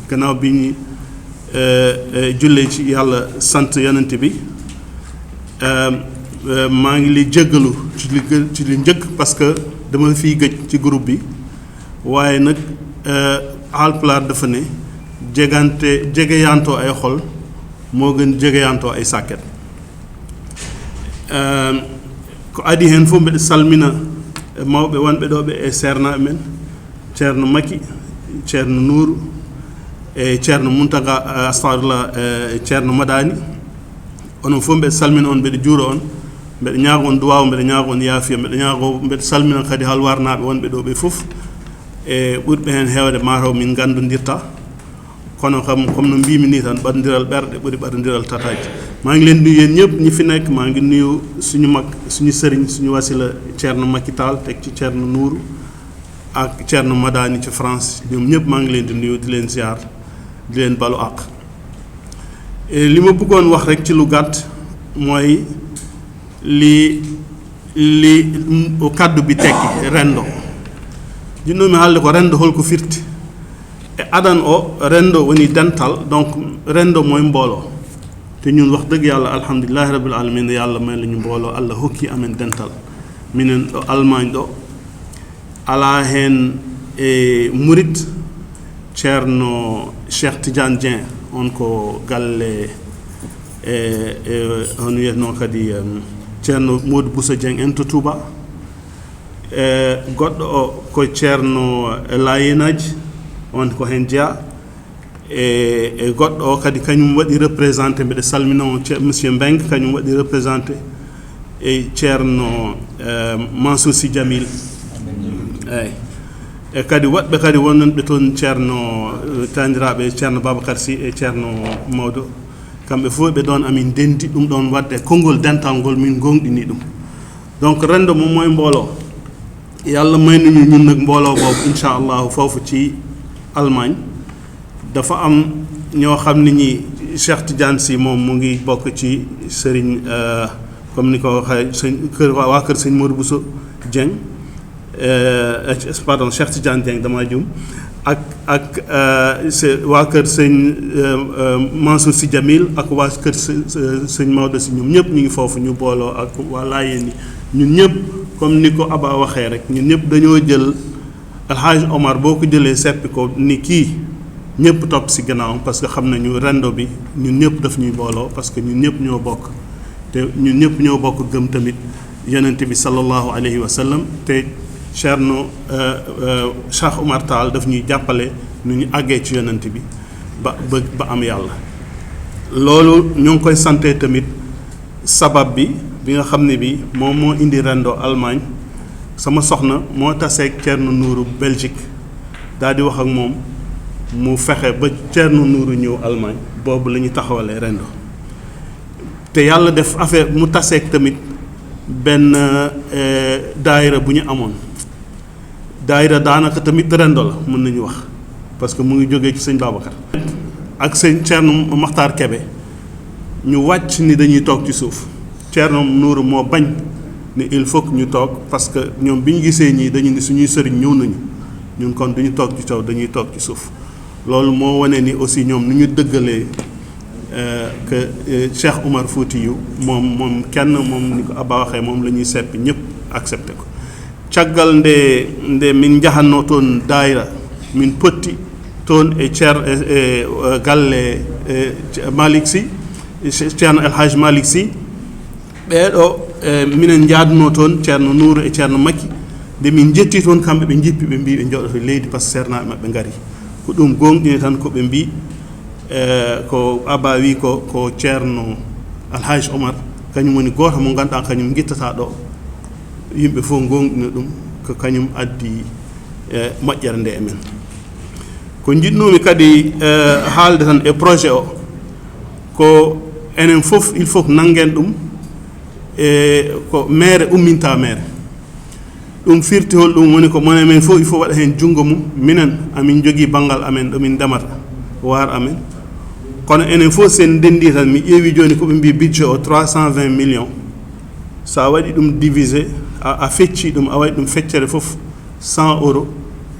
gannaaw bi ñu jullee ci yàlla sant yonent bi maa ngi li jéggalu ci li njëkk parce que dama fiy gëj ci groupe bi waaye nag Haalpulaar dafa ne jegeyantoo ay xol moo gën jegeyantoo ay sàkket ko adi heen fof mbeɗa salmina mawɓe wonɓe ɗo ɓe e sernaɓe men ceerno Maki ceerno Nouru e ceerno Muntaga astahfirullah ceerno Madani onon fof mbeɗa salmina on mbeɗa juura on mbeɗa ñaago on duwaw mbeɗa ñaago on yaafiya mbeɗa salmina kadi halwarnaɓe wonɓe ɗo ɓe fof e ɓurɓe heen heewde mataw min gandondirta kono kam comme no mbimi ni tan ɓadodiral ɓerɗe ɓuri ɓadodiral tataji maa ngi leen nuyu yéen ñëpp ñi fi nekk maa ngi nuyu suñu mag suñu sëriñ suñu wasila ceerno Maki Tall teg ci ceerno Nouru ak ceerno Madani ci France ñoom ñëpp maa ngi leen di nuyu di leen ziar di leen balu àq li ma bëggoon wax rek ci lu gàtt mooy li kàddu bi tekki rendo jinnomi haalde ko rendo holko firti e adan o rendo woni dental donc rendo mooy mbooloo te ñun wax dëgg yàlla alhamdulillahi rabbil alamin yàlla may lañu mbooloo Allah hokki amen dental minen ɗo Allemagne ɗo ala heen e murit ceerno Cheikh Tidiane Dieng on ko galle on wiyatno kadi ceerno Modou Bousso Dieng en to Touba goɗɗo o ko ceerno Layenaji on ko heen jeya e goɗɗo o kadi kañum waɗi représenté mbeɗa salmina o monsieur Mbeng kañum waɗi représenté e ceerno Mansour Sy Djamil eyi e kadi woɓɓe kadi wonɓe toon ceerno taniraɓe ceerno Babacar Sy e ceerno Maodo kamɓe fof ɓe ɗon amin dendi ɗum ɗon wadde konngol dental ngol min gonɗini ɗum donc rendo mo moye mbooloo yàlla may nañu ñun nag mbooloo boobu incha allahu foofu ci Allemagne dafa am ñoo xam ne ñi Cheikh Tidiane Sy moom mu ngi bokk ci sëriñ comme ni ko waxee sëñ kër waa kër sëñ Modou Bousso Dieng pardon Cheikh Tidiane Dieng damaa jum ak waa kër sëñ Mansour Sy Djamil ak waa kër sëñ Maodo Sy ñoom ñëpp ñu ngi foofu ñu booloo ak waa Laayeen yi ñun ñëpp comme ni ko Aba waxee rek ñun ñëpp dañoo jël Alhaji Omar boo ko jëlee seppi ko ni kii ñëpp topp si gannaawam parce que xam nañu rendo bi ñun ñëpp daf ñuy booloo parce que ñun ñëpp ñoo bokk te ñun ñëpp ñoo bokk gëm tamit yonent bi sallallahu alayhi wa sallam te Ceerno Cheikh Oumar Tall daf ñuy jàppale nu ñu àggee ci yonent bi ba am yàlla loolu ñoo ngi koy sante tamit sabab bi nga xam ne bi moom moo indi rendo Allemagne sama soxna moo taseeg Ceerno Nouru Belgique daal di wax ak moom mu fexe ba Ceerno Nouru ñëw Allemagne boobu la ñu taxawalee rendo te yàlla def affaire mu taseeg tamit benn daayira bu ñu amoon daayira daanaka tamit rendo la mën nañu wax parce que mu ngi jógee ci sëñ Babacar ak sëñ Ceerno Maxtaar Kebe ñu wàcc ni dañuy toog ci suuf Ceerno Nouru moo bañ ni il faut que ñu toog parce que ñoom bi ñu gisee ñii dañu ni suñuy sëriñ ñëw nañu ñun kon duñu toog ci kaw dañuy toog ci suuf loolu moo wane ni aussi ñoom nu ñu dëggalee que Cheikh Oumar Foutiyou moom kenn moom ni ko Abba waxee moom la ñuy seppi ñëpp accepté ko caggal nde min jahanno toon daayira min potti toon e galle Malick Sy ceerno El Hadj Malick Sy ɓeeɗo minen jaaduno toon ceerno Nouru e ceerno Maki nde min jetti toon kamɓe ɓe jippi ɓe mbi ɓe jooɗoto leydi par ce que sernaɓe maɓɓe ngari ko ɗum gonɗini tan ko ɓe mbi ko Abba wi ko ceerno Alhaji Omar kañum woni goto mo ganduɗa kañum guittata ɗo yimɓe fof gonɗina ɗum ko kañum addi moƴƴere nde e men ko jiɗnomi kadi haalde tan e projet o ko enen fof il faut nangen ɗum ko maire umminta maire ɗum firti hol ɗum woni ko mone men fof il faut waɗa heen junngo mum minen amin jogii banngal amen ɗo min ndemata waar amen kono enen fof sen ndenndi tan mi ƴeewi jooni ko ɓe mbi budget o 320 millions so a waɗi ɗum divisé a fecci ɗum a waɗi ɗum feccere fof 100 euros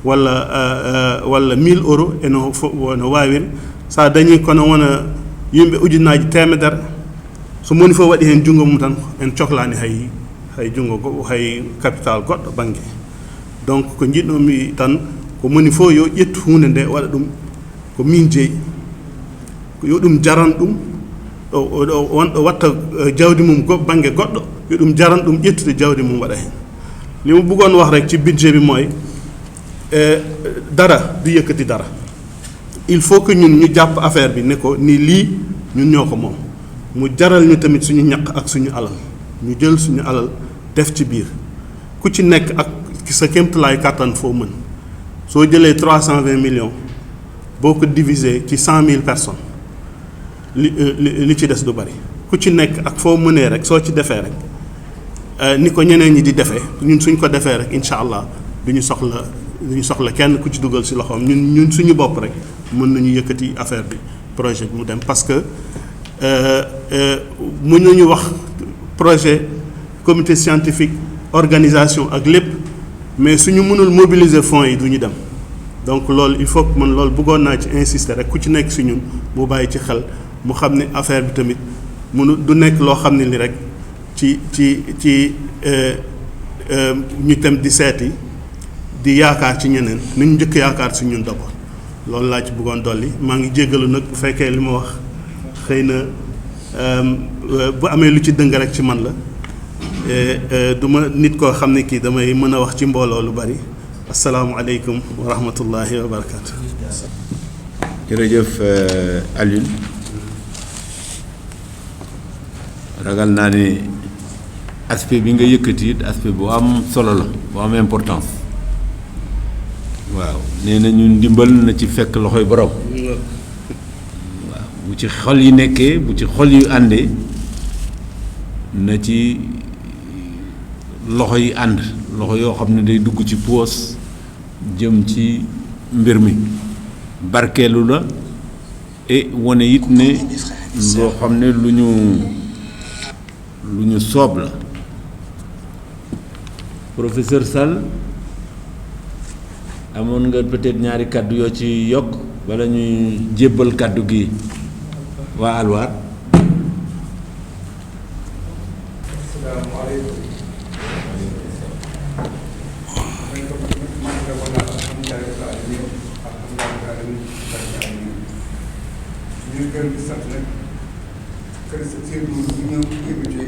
walla 1000 euros eno no waawiri so a dañii kono wona yimɓe ujunnaaji temedere so moni fof waɗi heen junngo mum tan en cohlaani hay junngo hay capital goɗɗo baŋnge donc ko jiɗnomi tan ko moni fof yo ƴettu huunde nde waɗa ɗum ko min jeeyi yo ɗum jaran ɗum wonɗo watta jawdi mum baŋnge goɗɗo yo ɗum jaran ɗum ƴettude jawdi mum waɗa heen li mu bëggoon wax rek ci budget bi mooy dara du yëkkati dara il faut que ñun ñu jàpp affaire bi ne ko ni lii ñun ñoo ko moom mu jaral ñu tamit suñu ñaq ak suñu alal ñu jël suñu alal def ci biir ku ci nekk ak sa kéemtalaay kàttan foo mën soo jëlee 320 millions boo ko diviser ci 100 000 personnes li ci des du bari ku ci nekk ak foo mënee rek soo ci defee rek ni ko ñeneen ñi di defee ñun suñ ko defee rek incha allah du ñu soxla kenn ku ci dugal si loxoom ñun suñu bopp rek mën nañu yëkkati affaire bi projet bi mu dem parce que mën nañu wax projet comité scientifique organisation ak lépp mais suñu mënul mobiliser fonds yi du ñu dem donc loolu il faut que man loolu bëggoon naa ci insister rek ku ci nekk si ñun mu bàyyi ci xel mu xam ne affaire bi tamit du nekk loo xam ne li rek ci ñu tam di seeti di yaakaar ci ñeneen ni ñu njëkk yaakaar si ñun d'abord loolu laa ci bëggoon dolli maa ngi jéggalu nag bu fekkee li ma wax xëy na bu amee lu ci dëng rek ci man la du ma nit koo xam ne kii damay mën a wax ci mbooloo lu bari asalaamualeykum wa rahmatullahi wa barakaatu. jërëjëf Alioune ragal naa ne aspect bi nga yëkkati it aspect bu am solo la bu am importance waaw nee na ñun ndimbal na ci fekk loxoy borom waaw bu ci xol yi nekkee bu ci xol yu àndee na ci loxo yi ànd loxo yoo xam ne day dugg ci poos jëm ci mbir mi barkeelu la et wane it ne loo xam ne lu ñu soob la professeur Sall amoon nga peut-être ñaari kàddu yoo ci yokk wala ñuy jébbal kàddu gi waa Alwaar. ñu gën di sant nag kër seen bu ñëw invité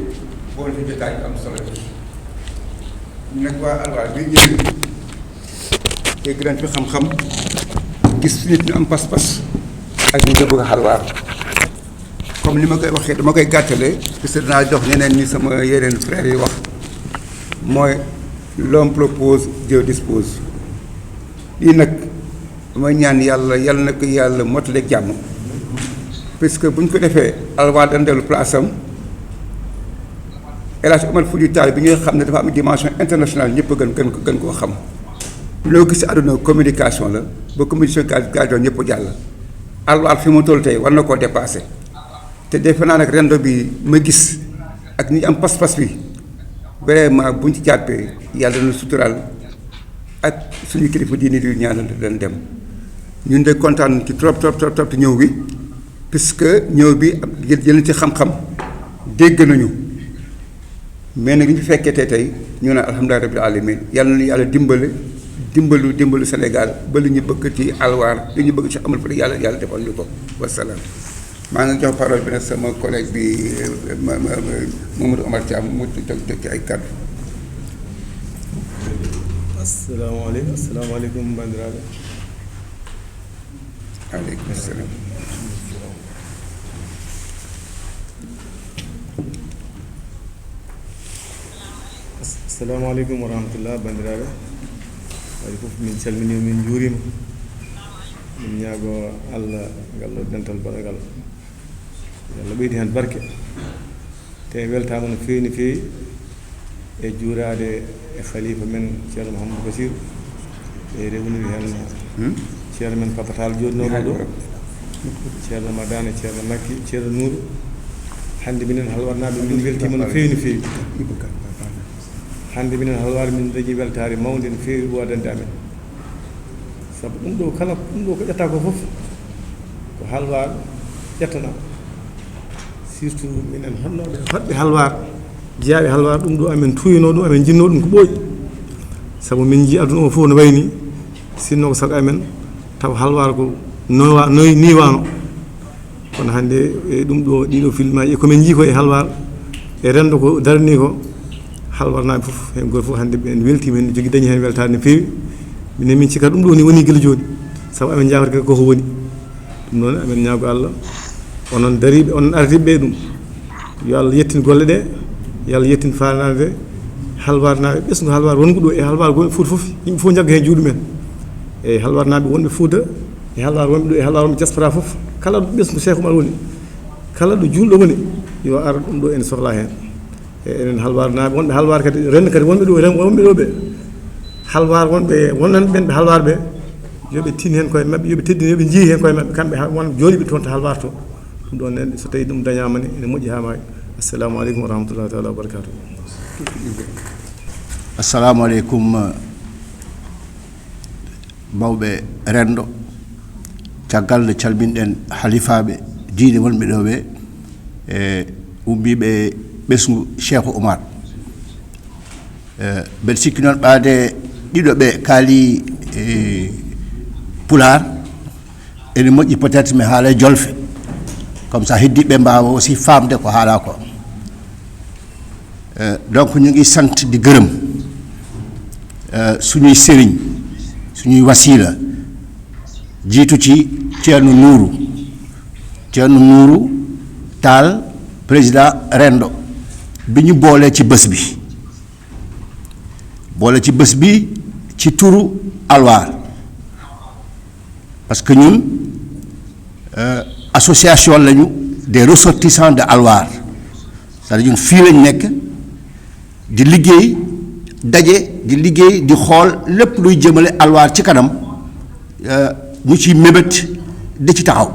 boole ci jotaay am solo ñu nag waa Alwaar bi ñëw dégg nañ fi xam-xam gis nit ñu am pas-pas ak ñu bëgg Alwaar comme ni ma koy waxee dama koy gàttale parce que dinaa jox ñeneen ñi sama yeneen frères yi wax mooy l'homme propose Dieu dispose lii nag damay ñaan yàlla na ko yàlla motale jàmm puisque bu ñu ko defee Alwaar dañ dellu place am El Hadj Omar Foutiyou Tall bi nga xam ne dafa am dimension internationale ñëpp gën koo xam loo gis ci àdduna communication la ba communication ñëpp jàll Alwaar fi mu toll tey war na koo dépassé te defe naa nag rendo bi ma gis ak ñi am pas-pas bi vraiment buñ ci jàppee yàlla na suturaal ak suñu kilifa diine di ñaanal leen dem ñun de kontaan ci trop te ñëw bi puisque ñëw bi jël ci xam-xam dégg nañu mais nag ñu fi fekkee tey ñu ne alhamdulilah rabbil alamin yàlla na yàlla dimbalu Sénégal ba li ñu bëgg ci Alwaar li ñu bëgg ci amal fa yàlla defal ñu ko wasalaam. maa ngi jox parole bi nag sama collègue bi Mamadou Omar Thiam mu teg ci ay kàddu. asalaamaaleykum bandiraɓe. aleykum salaam. assalamu aleykum wa rahmatullah bandiraɓe waɗi fof min calmini min juurima min ñaago allah ngal ɗo dental baɗagal allah ɓeydi hen barke te weltama no feewi no feewi e juurade e khalifa men ceerno Mouhamadou Bassirou e rewniri hen ceerno men Papa Tall jodinoɗo ɗo ceerno madane ceerno makki ceerno nuuru hannde minen halwarnaɓe min weltima no feewi no feewi hannde minen halwar min dañi weltare mawde no feewi wodande amen sabu ɗum ɗo kala ɗum ɗo ko ƴetta ko fof ko halwar ƴettana surtout minen honnoɓe hoɗɓe halwar jeeyaɓe halwar ɗum ɗo amen tuyino ɗum amen jinno ɗum ko ɓooyi sabu min jii aduna o fof no wayni sinno ko sago amen taw halwar ko niwano kono hannde e ɗum ɗo ɗiɗo filmaji komin jii ko e halwar e rendo ko darani ko halwarnaɓe fof hen goto fof hannde en weltima hen jogui dañi hen weltare no feewi minen min cikkat ɗum ɗo ni woni guila joni sabu amen jafata koko woni ɗum noon amen ñaago Allah onon dariɓe onon ardiɓe ɗum yo Allah yettin golle ɗe yo Allah yettin faanade de halwarnaɓe ɓesgu halwar wongo ɗo e halwar gonɓe Fouta fof yimɓe fof jagga hen juuɗumen e halwarnaɓe wonɓe Fouta e halwar wonɓe ɗo e halwar wonɓe diaspora fof kala ɗo ɓesgu Cheikh Oumar woni kala ɗo julɗo woni yo ar ɗum ɗo ene sohla hen e enen halwarnaɓe wonɓe halwar kadi rende kadi wonɓe ɗo wonɓe ɗo ɓe halwar wonɓe wonnan ɓen ɓe halwar ɓe yoɓe tin hen koye mabɓe yoɓe teddini yoɓe jii hen koye mabɓe kamɓe won jooɗiɓe toon to halwar to ɗum ɗon nen so tawi ɗum dañama ni ene moƴƴi ha mayi assalamu aleykum wa rahmatullahi taala wa barakatuh assalamu aleykum mawɓe rendo caggal nde calminɗen halifaɓe diine wonɓe ɗo ɓe e ummiɓe ɓesgu Cheikh Oumar mbeɗa sikki noon ɓaade ɗiɗo ɓe kaali Pulaar ene moƴƴi peut être mi haala jolfe comme ça heddiɓe mbawa aussi famde ko haala ko donc ñu ngi sant di gërëm suñuy sëriñ suñuy wasiila jiitu ci Ceerno Nuuru Taal président Rendo bi ñu boolee ci bés bi ci turu Alwar parce que ñun association lañu des ressortissants de Alwar c'est-à-dire ñun fii lañ nekk di liggéey di xool lépp luy jëmale Alwar ci kanam ñu ciy mébét di ci taxaw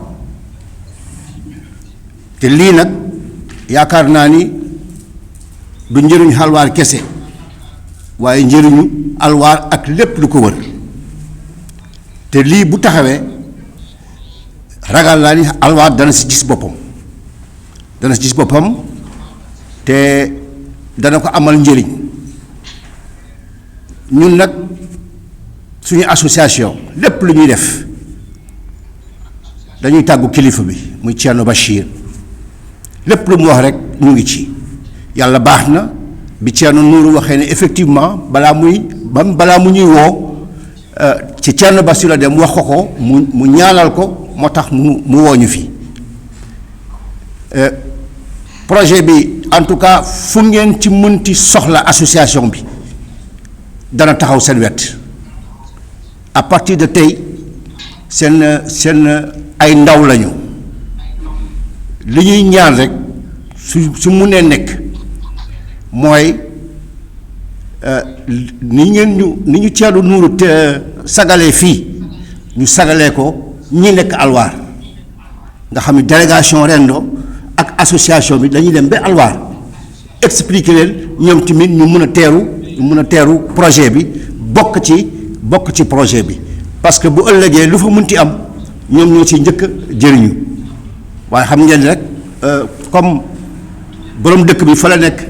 te lii nag yaakaar naa ni du njëriñu Alwar kese waaye njëriñu Alwar ak lépp lu ko wër te lii bu taxawee ragal naa ni Alwar dana si gis boppam te dana ko amal njëriñ ñun nag suñu association lépp lu ñuy def dañuy tàggu kilifa bi muy Thierno Bachir lépp lu mu wax rek ñu ngi ci yàlla baax na bi Thierno Nourou waxee ne effectivement balaa mu ñuy woo ci Thierno Bachir la dem wax ko mu ñaanal ko moo tax mu woo ñu fi projet bi en tout cas fu ngeen ci mënti soxla association bi dana taxaw seen wet à partir de tey seen ay ndaw lañu li ñuy ñaan rek su mënee nekk mooy ni ñu Thierno Nourou te sagalee fii ñu sagalee ko ñi nekk Alwar nga xam ne délégation Rendo ak association bi dañuy dem ba Alwar expliquer leen ñoom tamit ñu mën a teeru projet bi bokk ci projet bi parce que bu ëllëgee lu fa mënti am ñoom ñoo ci njëkk jëriñu waaye xam ngeen rek comme borom dëkk bi fa la nekk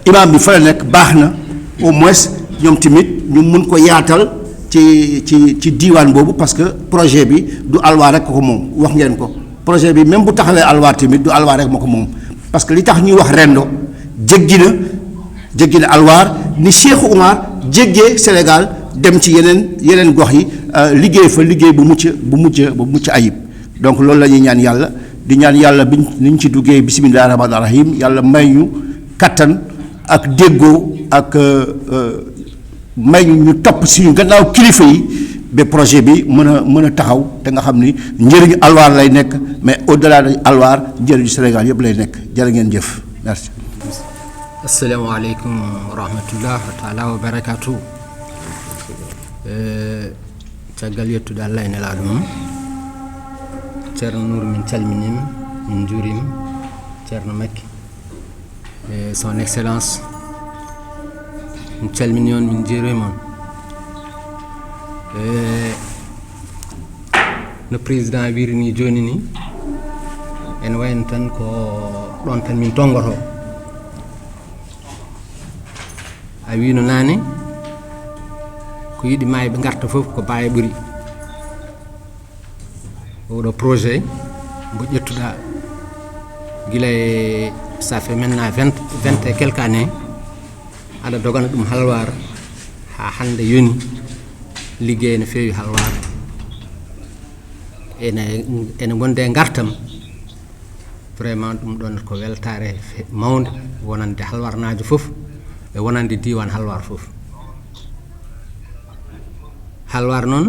imam bi fa la nekk baax na au moins ñoom tamit ñu mun ko yaatal ci diiwaan boobu parce que projet bi du Alwar rek ko moom wax ngeen ko projet bi même bu taxawee Alwar tamit du Alwar rek moo ko moom parce que li tax ñuy wax Rendo jéggi na Alwar ni Cheikh Oumar jéggee Sénégal dem ci yeneen gox yi liggéey fa liggéey bu mucc ayib donc loolu la ñuy ñaan yàlla di ñaan yàlla ni ñu ci duggee bisimilah rahmaani rahim yàlla may ñu kattan ak déggoo ak may ñu topp suñu gannaaw kilifa yi ba projet bi mën a taxaw te nga xam ni njëriñu Alwar lay nekk mais au delà de Alwar njëriñu Sénégal yëpp lay nekk jërë ngeen jëf merci. Assalamualaikum warahmatullahi taala wabarakatuh. Caggal yettude Allah en elaɗo mum ceerno Nour min calminima min juurima ceerno Makki e son excellence min calmini on min jeeroyima on no président wirini joni ni ene wayno tan ko ɗon tan min tongoto a wino nane ko yiɗi maayo ɓe garta fof ko baayo ɓuuri oɗo projet mbo ƴettuɗa gila e ça fait maintenant 20 et quelques années aɗa dogana ɗum halwar ha hande yoni liggey ne feewi halwar ene gonde gartam vraiment ɗum ɗon ko weltare mawde wonande halwarnajo fof e wonande diwan halwar fof halwar noon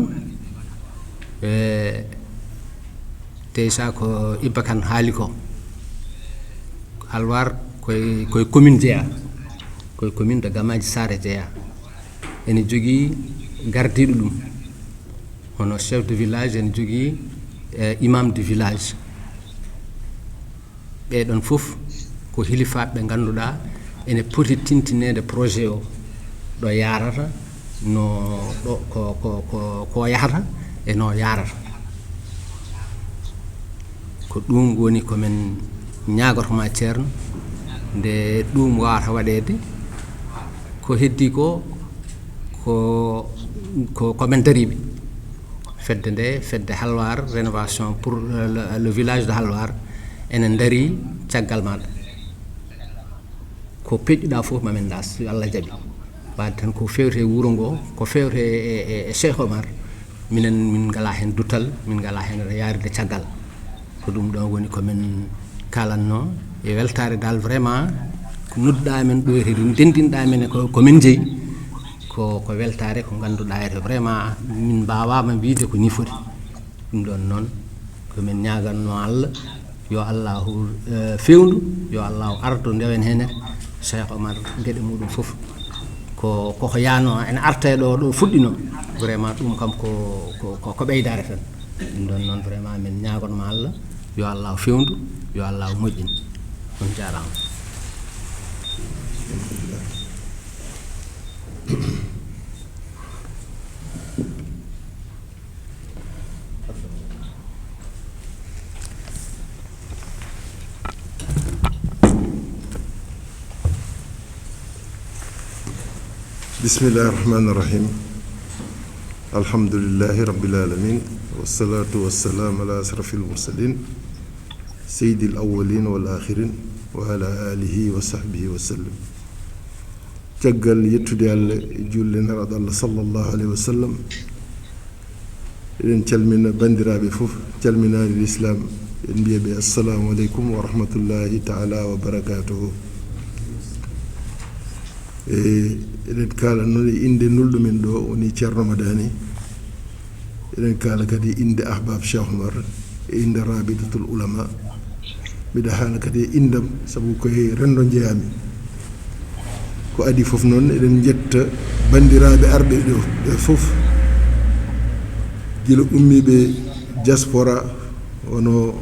déjà ko Ibba Kane haali ko halwar koye commune jeeya koye commune de Gamaji Sare jeeya ene jogui gardiɗo ɗum hono chef de village ene jogui imam du village ɓeɗon fof ko hilifaɓe ɓe ganduɗa ene poti tintinede projet o ɗo yarata no ɗo ko yahata e no yarata ko ɗum woni komin ñagotoma ceerno nde ɗum wawata waɗede ko heddi ko komin dariɓe fedde nde fedde halwar rénovation pour le village de halwar enen dari caggal maɗa ko peƴƴuɗa fof mamin das yo Allah jaaɓi wadde tan ko fewte wuuro ngo ko fewte e Cheikh Omar min ngala hen dutal min ngala hen yaride caggal ko ɗum ɗon woni komin kalanno e weltare dal vraiment ko nodduɗa men ɗo e dendinɗa men komin jeeyi ko weltare ko ganduɗa ete vraiment min mbawama wiide ko ni foti ɗum ɗon noon komin ñaganno Allah yo Allahu fewndu yo Allahu ardo ndewen hen Cheikh Omar gueɗe muɗum fof koko yano ene arte ɗo fuɗɗino vraiment ɗum kam ko ɓeydare tan ɗum ɗon noon vraiment min ñagonma Allah yo Allahu fewndu yo Allahu moƴƴin on jarama بسم الله الرحمن الرحيم الحمد لله رب العالمين والصلاة والسلام على أشرف المرسلين سيد الأولين والآخرين وعلى آله وصحبه وسلم تقل يتدي على جولنا رضا الله صلى الله عليه وسلم إن تلمنا بندرا بفوف تلمنا الإسلام إن بيبي السلام عليكم ورحمة الله تعالى وبركاته eɗen kala noon e inde nulɗumen ɗo woni ceerno madani eɗen kala kadi inde ahbab Cheikh Omar e inde rabidatul ulama mbiɗa haala kadi e indam saabu koye rendo jeeyami ko adi fof noon eɗen jetta bandiraɓe arɓe ɗo ɓe fof gila ummiɓe diaspora wono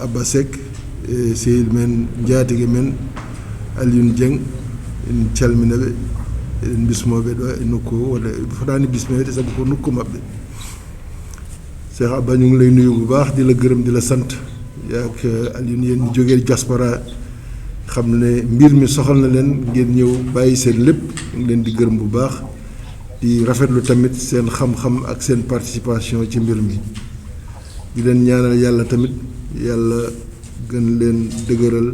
Abba Seck e sehil men jatigue men Alioune Dieng en calminaɓe eɗen bismoɓe ɗo e nokku walla fotani bismede saabu ko nokku mabɓe Cheikh Abba ñu ngi lay nuyu bu baax di la gërëm di la sant yaak Alioune yéen ñu jógee diaspora xam ne mbir mi soxal na leen ngeen ñëw bàyyi seen lépp ñu ngi leen di gërëm bu baax di rafetlu tamit seen xam-xam ak seen participation ci mbir mi di leen ñaanal yàlla tamit yàlla gën leen dëgëral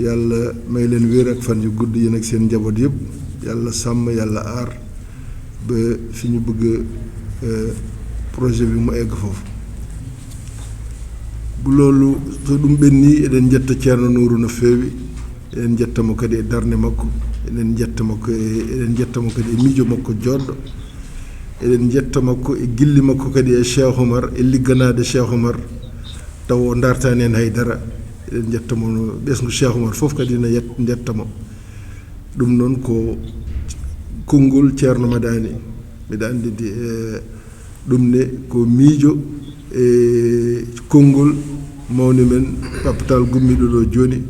yàlla may leen wér ak fan yu gudd yéen ak seen njaboot yëpp yàlla sàmm yàlla aar ba fi ñu bëgg projet bi mu egg foofu bu loolu so ɗum ɓenni eɗen jetta ceerno Nouru no feewi eɗen jettamo kadi e darde makko eɗen jettamo kadi e miijo makko joɗɗo eɗen jetta makko e gilli makko kadi e Cheikh Omar e ligganade Cheikh Omar taw o dartani en haydara eɗen jettamo no ɓesgu Cheikh Omar fof kadi ne jettamo ɗum noon ko konngol ceerno madani mbiɗa andidi ɗum ne ko miijo e konngol mawni men papatal gummiɗo ɗo joni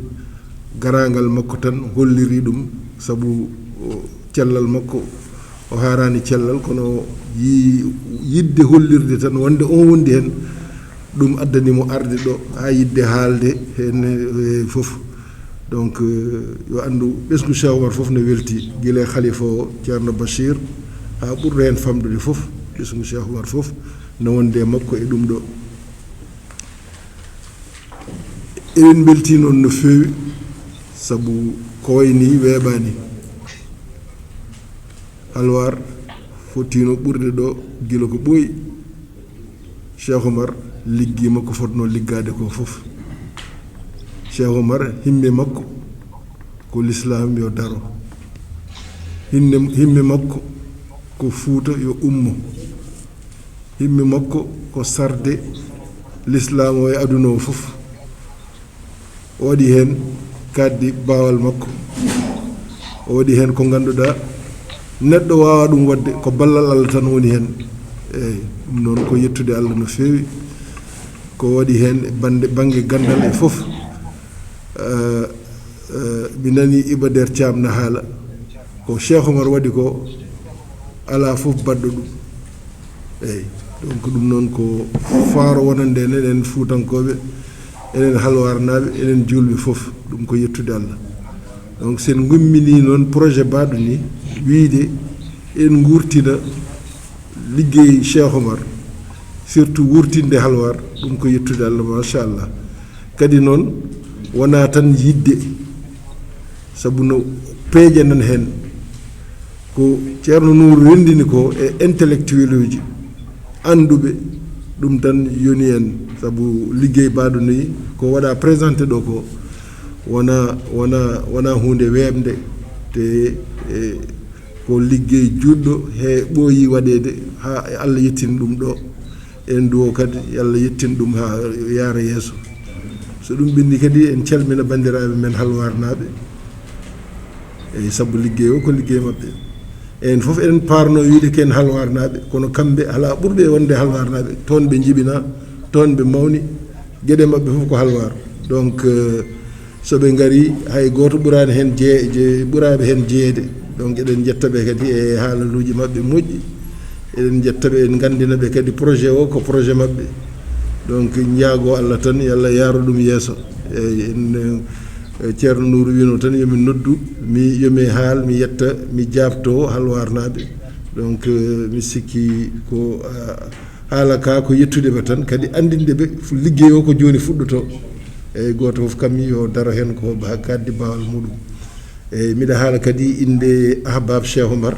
garangal makko tan holliri ɗum sabu cellal makko o harani cellal kono yidde hollirde tan wonde on wondi hen ɗum addanimo arde ɗo ha yidde haalde hen fof donc yo andu ɓesgu Cheikh Oumar fof ne welti guila khalifa o ceerno Bachir ha ɓurɗo hen famɗude fof ɓesgu Cheikh Oumar fof ne wonde makko e ɗum ɗo ewen belti noon no feewi sabu ko wayni weeɓani halwar fottino ɓurde ɗo gila ko ɓooyi Cheikh Oumar liggi makko fotno liggade ko fof Cheikh Oumar himme makko ko l'islam yo daro himme makko ko Fuuta yo ummo himme makko ko sarde l'islam o e aduna o fof o waɗi hen kaddi bawal makko o waɗi hen ko ganduɗa neɗɗo wawa ɗum wadde ko ballal Allah tan woni hen eyyi ɗum noon ko yettude Allah no feewi ko waɗi hen banggue gandal e fof mi nani Iba Der Thiam na haala ko Cheikh Oumar waɗi ko ala fof badɗo ɗum eyyi donc ɗum noon ko faaro wonande en enen Fuutankoɓe enen halwar naɓe enen julɓe fof ɗum ko yettude Allah donc sen gummini noon projet baɗo ni wiide en gurtina liggey Cheikh Oumar surtout wurtinde halwar ɗum ko yettude Allah machallah kadi noon wona tan yidde sabu no peeje nan hen ko ceerno Nouru rendini ko e intellectuel uji anduɓe ɗum tan yoni en sabu liggey baɗo ni ko waɗa présenté ɗo ko wona hunde weɓde te ko liggey juɗɗo he ɓooyi waɗede ha Allah yettini ɗum ɗo en duwo kadi Allah yettini ɗum ha yaara yeeso so ɗum ɓenni kadi en calmina bandiraɓe men halwar naɓe eyi sabu liggey o ko liggey mabɓe en fof eɗen parno wiide ken halwar naɓe kono kamɓe ala ɓurɓe wonde halwar naɓe toon ɓe jibina toon ɓe mawni gueɗe mabɓe fof ko halwar donc soɓe gari hay goto ɓurani hen ɓuraɓe hen jeeyede donc eɗen jettaɓe kadi e haalaluji mabɓe moƴƴi eɗen jettaɓe en gandinaɓe kadi projet o ko projet mabɓe donc ñaago Allah tan yo Allah yaaro ɗum yeeso eyi en ceerno Nouru wino tan yomi noddu yomi haal mi yetta mi jabto halwar naɓe donc mi sikki ko haala ka ko yettudeɓe tan kadi andindeɓe liggey o ko joni fuɗɗoto eyyi goto foof kam yo daro hen ko kaddi bawal muɗum eyyi miɗa haala kadi inde ahbab Cheikh Oumar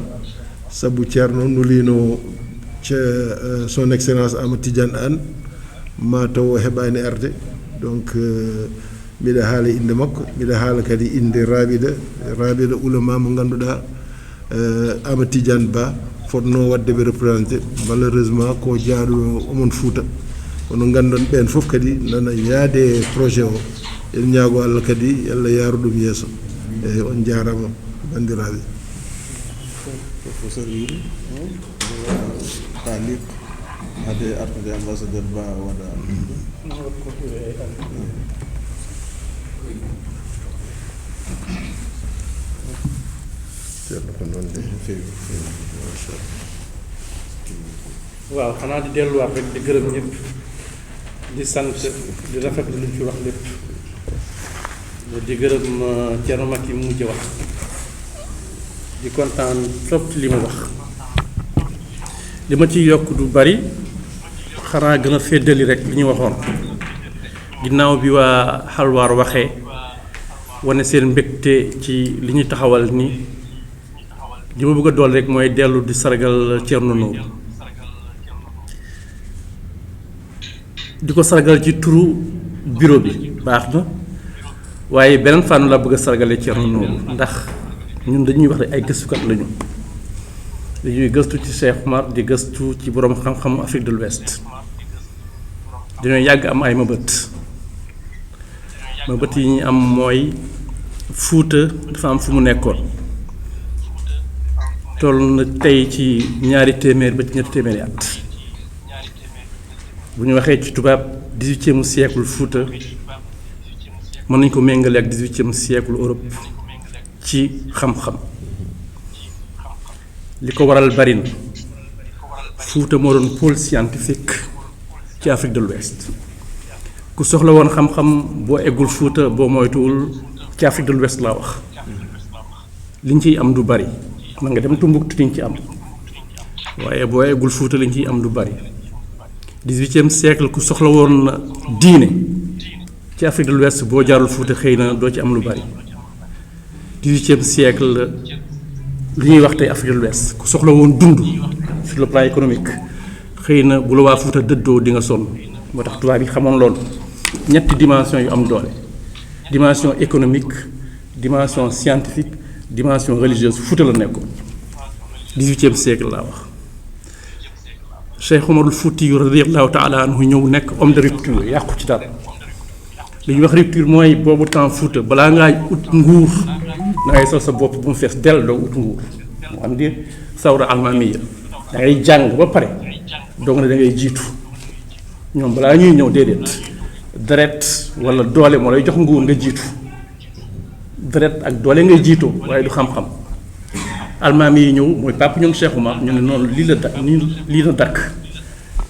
sabu ceerno nulino son excellence Amadou Tidiane Anne ma taw heɓani arde donc mbiɗa haala inde makko mbiɗa haala kadi inde rabida ulama mo ganduɗa Amadou Tidiane Ba fotno wadde ɓe représenté malheureusement ko jaaɗo omon Fouta kono gandon ɓen fof kadi nana yaade projet o en ñaago Allah kadi Allah yaaru ɗum yeeso eyyi on jarama bandiraɓe professeur Yuri taliq ade artude ambassadeur Ba waɗa ceerno ko noon de feewi waaw xanaa di delluwaat rek di gërëm ñëpp di sant di rafetlu lu ñu fi wax lépp di gërëm Thierno Macky mu mujj wax di kontaan trop ci li mu wax li ma ci yokk du bari xanaa gën a féddali rek li ñu waxoon ginnaaw bi waa Halwar waxee wane seen mbégte ci li ñu taxawal ni li ma bëgg a dool rek mooy dellu di sargal Thierno Nour di ko sargal ci turu bureau bi baax na waaye beneen fànn la bëgg a sargale Thierno Nour ndax ñun dañuy wax ne ay gëstukat lañu dañuy gëstu ci Cheikh Oumar di gëstu ci borom xam-xam Afrique de l'Ouest dañoo yàgg am ay mëbët yi ñu am mooy Fuuta dafa am fu mu nekkoon toll na tey ci 200 ba ci 300 at bu ñu waxee ci tubaab 18e siècle Fuuta mën nañu ko méngale ak 18e siècle Europe ci xam-xam li ko waral bari na Fuuta moo doon pôle scientifique ci Afrique de l'Ouest ku soxla woon xam-xam boo eggul Fuuta boo moytuwul ci Afrique de l'Ouest laa wax liñ ciy am du bari man nga dem Tumbuktu liñ ci am waaye boo eggul Fuuta liñ ciy am du bari 18e siècle ku soxla woon diine ci Afrique de l'Ouest boo jaarul Fuuta xëy na doo ci am lu bari 18e siècle li ñuy wax tey Afrique de l'Ouest ku soxla woon dund sur le plan économique xëy na bu la waa Fuuta dëddoo di nga sonn moo tax tubaab yi xamoon loolu ñetti dimension yu am doole dimension économique dimension scientifique dimension religieuse Fuuta la nekkoon 18e siècle laa wax Cheikh Omarul Fouti radiyallahu taala anhu ñëw nekk homme de rupture yàqu ci dara li ñuy wax rupture mooy boobu temps Fuuta balaa ngaa ut nguur da ngay sol sa bopp bu mu fees dell doo ut nguur mu am di sawra almamiya da ngay jàng ba pare doog ne da ngay jiitu ñoom balaa ñuy ñëw déedéet deret wala doole moo lay jox nguur nga jiitu deret ak doole ngay jiitoo waaye du xam-xam almaami yi ñëw mooy papa ñoom Cheikh Oumar ñu ne noonu lii la dakk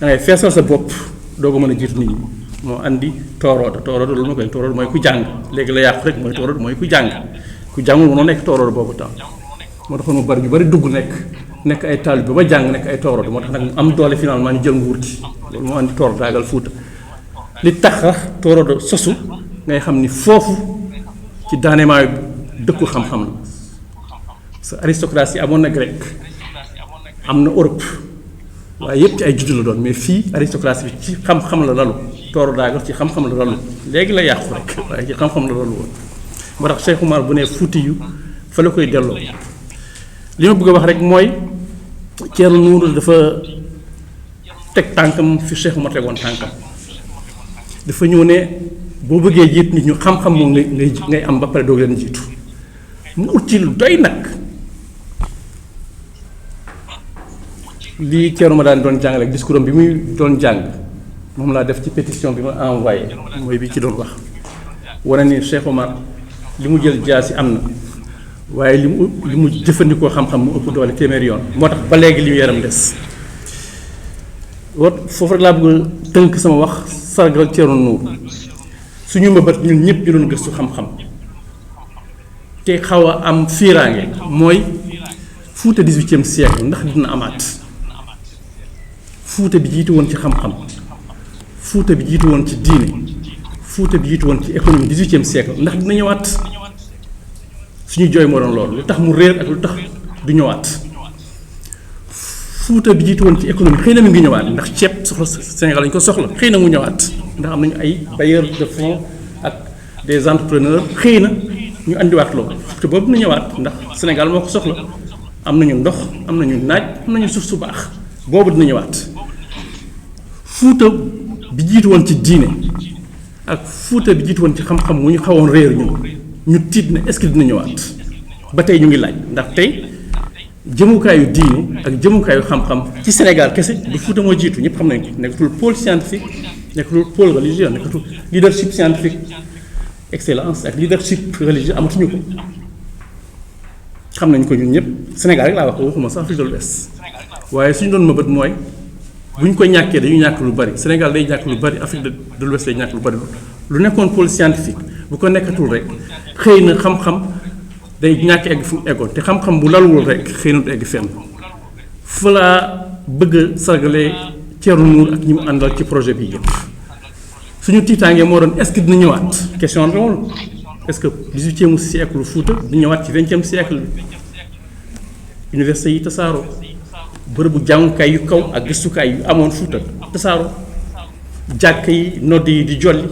da ngay feesal sa bopp doo ko mën a jiitu nit ñi moo andi toorooda loolu ma koy toorooda mooy ku jàng léegi la yàqu rek mooy toorooda mooy ku jàngul mënoo nekk toorooda boobu temps moo taxoon mu bari ñu bari dugg nekk ay taalibe ba jàng nekk ay toorooda moo tax nag mu am doole finalement ñu jël nguur gi loolu moo andi toor daagal Fuuta li tax toorooda sosu ngay xam ni foofu ci daanemaayu dëkku xam-xam la sa aristocratie amoon na grec am na Europe waaye yëpp ci ay juddu la doon mais fii aristocratie bi ci xam-xam la lalu tooro daagal ci xam-xam la lalu léegi la yàqu rek waaye ci xam-xam la lalu woon moo tax Cheikh Oumar bu ne Fuuti yu fa la koy delloo li ma bëgg a wax rek mooy Thierno Nourou dafa teg tànkam fi Cheikh Oumar tegoon tànkam dafa ñëw ne boo bëggee jiit nit ñu xam-xam moom ngay am ba pare doog leen jiitu mu ut ci lu doy nag lii Thierno ma daan doon jàngale ak discours am bi muy doon jàng moom laa def ci pétition bi ma envoyé mooy bi ci doon wax wane ni Cheikh Oumar li mu jël jaasi am na waaye li mu jëfandikoo xam-xam mu ëpp doole téeméeri yoon moo tax ba léegi li mu yaram des foofu rek laa bëgg tënk sama wax sargal Thierno Nourou suñu mbëbët ñun ñëpp ñu doon gëstu xam-xam te xaw a am fiiraange mooy Fuuta 18e siècle ndax dina amaat Fuuta bi jiitu woon ci xam-xam Fuuta bi jiitu woon ci diine Fuuta bi jiitu woon ci économie 18e siècle ndax dina ñëwaat suñu jooy moo doon loolu lu tax mu réer ak lu tax du ñëwaat Fuuta bi jiitu woon ci économie xëy na mu ngi ñëwaat ndax ceeb soxla Sénégal lañu ko soxla xëy na mu ñëwaat ndax am nañu ay bailleurs de fonds ak des entrepreneurs xëy na ñu andiwaat loolu te boobu dina ñëwaat ndax Sénégal moo ko soxla am nañu ndox am nañu naaj am nañu suuf su baax boobu dina ñëwaat Fuuta bi jiitu woon ci diine ak Fuuta bi jiitu woon ci xam-xam mu ñu xawoon réer ñu tiit na est-ce que dina ñëwaat ba tey ñu ngi laaj ndax tey jëmukaayu diine ak jëmukaayu xam-xam ci Sénégal kese du Fuuta moo jiitu ñëpp xam nañ ko nekkatul pôle scientifique nekkatul pôle religieux nekkatul leadership scientifique excellence ak leadership religieux amatuñu ko xam nañ ko ñun ñëpp Sénégal rek laa wax ko waxuma sax Afrique de l'Ouest waaye suñu doon mëbët mooy bu ñu ko ñàkkee dañu ñàkk lu bari Sénégal day ñàkk lu bari Afrique de l'Ouest day ñàkk lu bari lu nekkoon pôle scientifique bu ko nekkatul rek xëy na xam-xam day ñàkk egg fu mu eggoon te xam-xam bu lalwul rek xëy na du egg fenn fa laa bëgg a sargalee Thierno Nourou ak ñi mu àndal ci projet bi yëpp suñu tiitaangee moo doon est-ce que dina ñëwaat question bi woon est-ce que 18e siècle Fuuta dina ñëwaat ci 20e siècle bi université yi tasaaroo bërëbu jàngukaay yu kaw ak gëstukaay yu amoon Fuuta tasaaroo jàkk yi nodd yi di jolli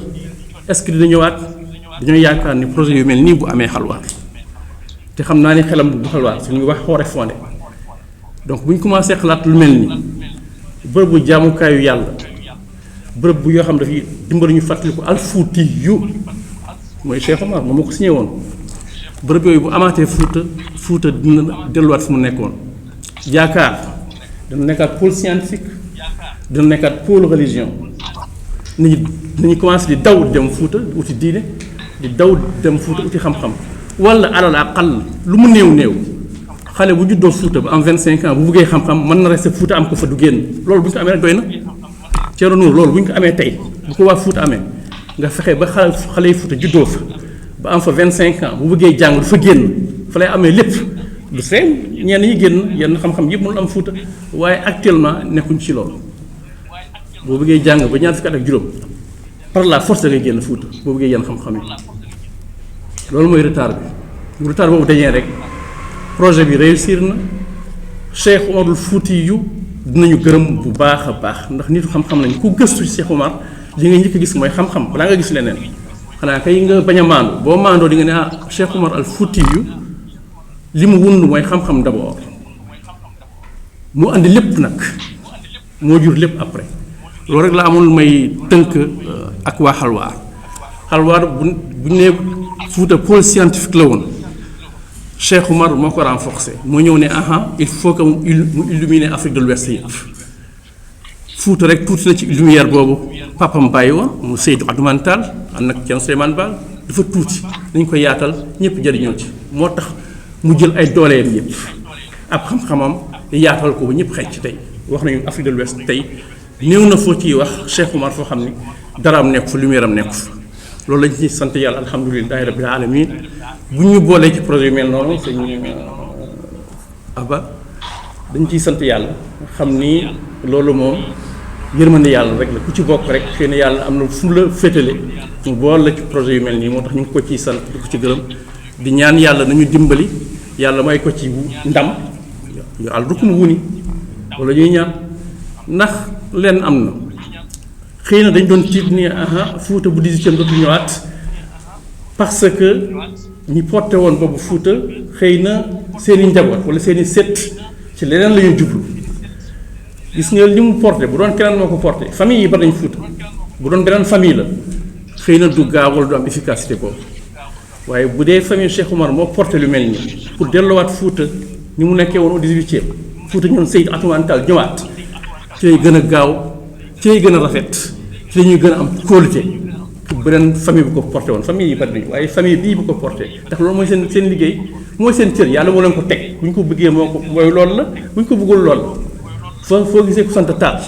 est-ce que dina ñëwaat dañoo yaakaar ni projet yu mel nii bu amee xalwaar te xam naa ni xelam bu xalwaar su ñu wax xoore fondé donc bu ñu commencé xalaat lu mel ni bërëbu jaamukaayu yàlla bërëb bu yoo xam dafay dimbali ñu fàttaliku alfuuti yu mooy Cheikh Oumar moom moo ko signé woon bërëb yooyu bu amaatee Fuuta dina delluwaat fu mu nekkoon yaakaar dina nekkaat pôle scientifique dina nekkaat pôle religion nañu commencé di daw dem Fuuta uti diine di daw dem Fuuta uti xam-xam wala alal aqal lu mu néew xale bu juddoo Fuuta ba am 25 ans bu buggee xam-xam mën na rester Fuuta am ko fa du génn loolu bu ñu ko amee rek doy na Thierno Nour loolu bu ñu ko amee tey bu ko waa Fuuta amee nga fexe ba xale yi Fuuta juddoo fa ba am fa 25 ans bu bëggee jàng du fa génn fa lay amee lépp du feeñ ñenn ñi génn yenn xam-xam yëpp mënul am Fuuta waaye actuellement nekkuñ ci loolu boo bëggee jàng ba ñaar fukki at ak juróom par la force da ngay génn Fuuta boo bëggee yenn xam-xam yi loolu mooy retard bi bu retard boobu dañee rek projet bi réussir na Cheikh Oumarul Fouti yu dinañu gërëm bu baax a baax ndax nitu xam-xam lañu ku gëstu ci Cheikh Oumar li nga njëkk a gis mooy xam-xam balaa nga gis leneen xanaa kay nga bañ a maandu boo maandoo di nga ne ah Cheikh Oumar al Fouti yu li mu wund mooy xam-xam d'abord mu andi lépp nag moo jur lépp après loolu rek la amul may tënk ak waa xalwaar bu ñu nee Fuuta pôle scientifique la woon Cheikh Oumar moo ko renforcé moo ñëw ne il faut que mu illuminer Afrique de l'Ouest yëpp Fuuta rek tuuti na ci lumière boobu papam bàyyi woon mu Seydou Abdoumane Tall ànd ak Thierno Souleymane Baal dafa tuuti nañ ko yaatal ñëpp jëriñoo ci moo tax mu jël ay dooleem yëpp ab xam-xamam yaatal ko ba ñëpp xëy ci tey wax nañu Afrique de l'Ouest tey néew na foo ciy wax Cheikh Oumar foo xam ni dara am nekk fa lumière am nekk fa loolu lañ ci sant yàlla alhamdulilahi rabbil alamin bu ñu boolee ci projet yu mel noonu sëñ Aba dañ ciy sant yàlla xam ni loolu moom yërmande yàlla rek la ku ci bokk rek xëy na yàlla am na fu la féetale mu boole la ci projet yu mel nii moo tax ñu ngi ko ciy sant di ko ci gërëm di ñaan yàlla nañu dimbali yàlla may ko ci ndam yàlla du ko mu wuni wala ñuy ñaan ndax lenn am na xëy na dañ doon tiit ni Fuuta bu 18e dootu ñëwaat parce que ñi porté woon boobu Fuuta xëy na seeni njaboot wala seeni sët ci leneen la ñuy jublu gis nga li mu porté bu doon keneen moo ko porté famille yi bari nañ Fuuta bu doon beneen famille la xëy na du gaaw wala du am efficacité boobu waaye bu dee famille Cheikh Oumar moo porté lu mel nii pour delluwaat Fuuta ni mu nekkee woon au 18e Fuuta ñoom Seydou Abdoumane Tall ñëwaat ci lay gën a gaaw ci lay gën a rafet ci la ñuy gën a am kóolute beneen famille bu ko porté woon famille yi bari nañu waaye famille bii bu ko porté ndax loolu mooy seen liggéey mooy seen cër yàlla moo leen ko teg bu ñu ko bëggee mooy loolu la bu ñu ko bëggul lool la foo gisee ku sant Taal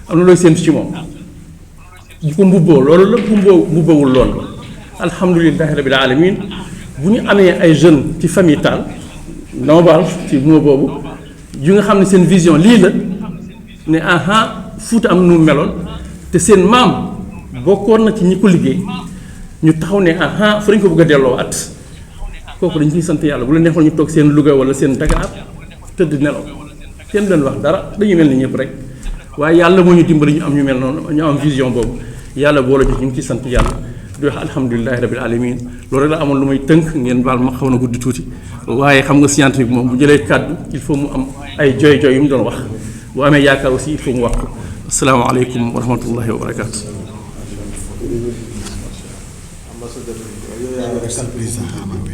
am na looy seen ci moom bu ko mbubboo loolu la mbubbawul loolu la alhamdulilahi rabbil alamin bu ñu amee ay jeunes ci famille Taal dama baal ci moo boobu yu nga xam ne seen vision lii la ne Fuuta am nu meloon te seen maam bokkoon na ci ñi ko liggéey ñu taxaw ne fa lañ ko bëgg a delloowaat kooku dañ ciy sant yàlla bu la neexoon ñu toog seen Louga wala seen Dakar tëdd nelaw kenn leen wax dara dañuy mel ni ñëpp rek waaye yàlla moo ñu dimbali ñu am ñu mel noonu ñu am vision boobu yàlla boo la jox ñu ngi ciy sant yàlla di wax alhamdulilahi rabbil alamin loolu rek la amoon lu may tënk ngeen baal ma xaw na guddi tuuti waaye xam nga scientifique moom bu jëlee kàddu il faut mu am ay jooy yu mu doon wax bu amee yaakaar aussi il faut mu wax ko asalaamaaleykum wa rahmatullahi wa barakaatu.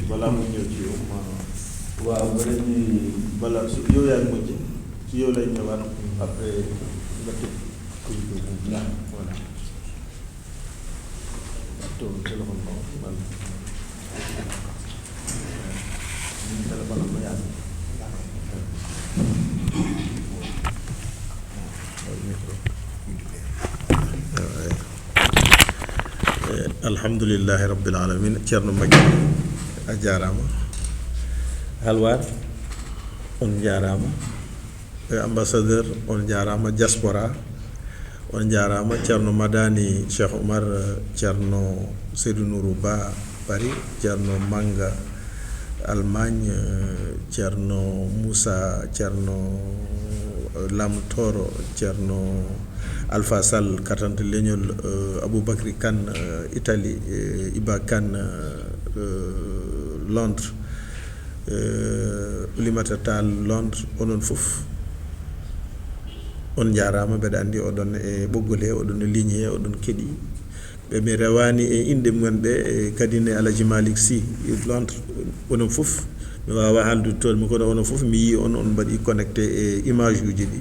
balaa muy ñëw ci yow maanaam waaw balaa su yow yaa ngi mujj ci yow lay ñëwaat après nga tëj ko voilà téléphone man téléphone ma yàgg alhamdulillahi rabbil alamin Thierno Magui a jarama halwar on jarama ambassadeur on jarama diaspora on jarama Thierno Madani Cheikh Oumar Thierno Seydou Nourou Ba Paris Thierno Manga Allemagne Thierno Moussa Thierno Lam Toro Thierno Alpha Sall Katante Leñol Aboubacry Kane Italie Iba Kane Londres Oulimata Tall Londres onon fof on jarama mbeɗa andi oɗon e ɓoggol he oɗon ligne he oɗon keeɗi ɓe mi rewani e inde mumen ɓe kadi ne Alaji Malick Sy Londres onon fof mi wawa haaldude toon mi kono onon fof mi yi on mbaɗi connecté e image uji ɗi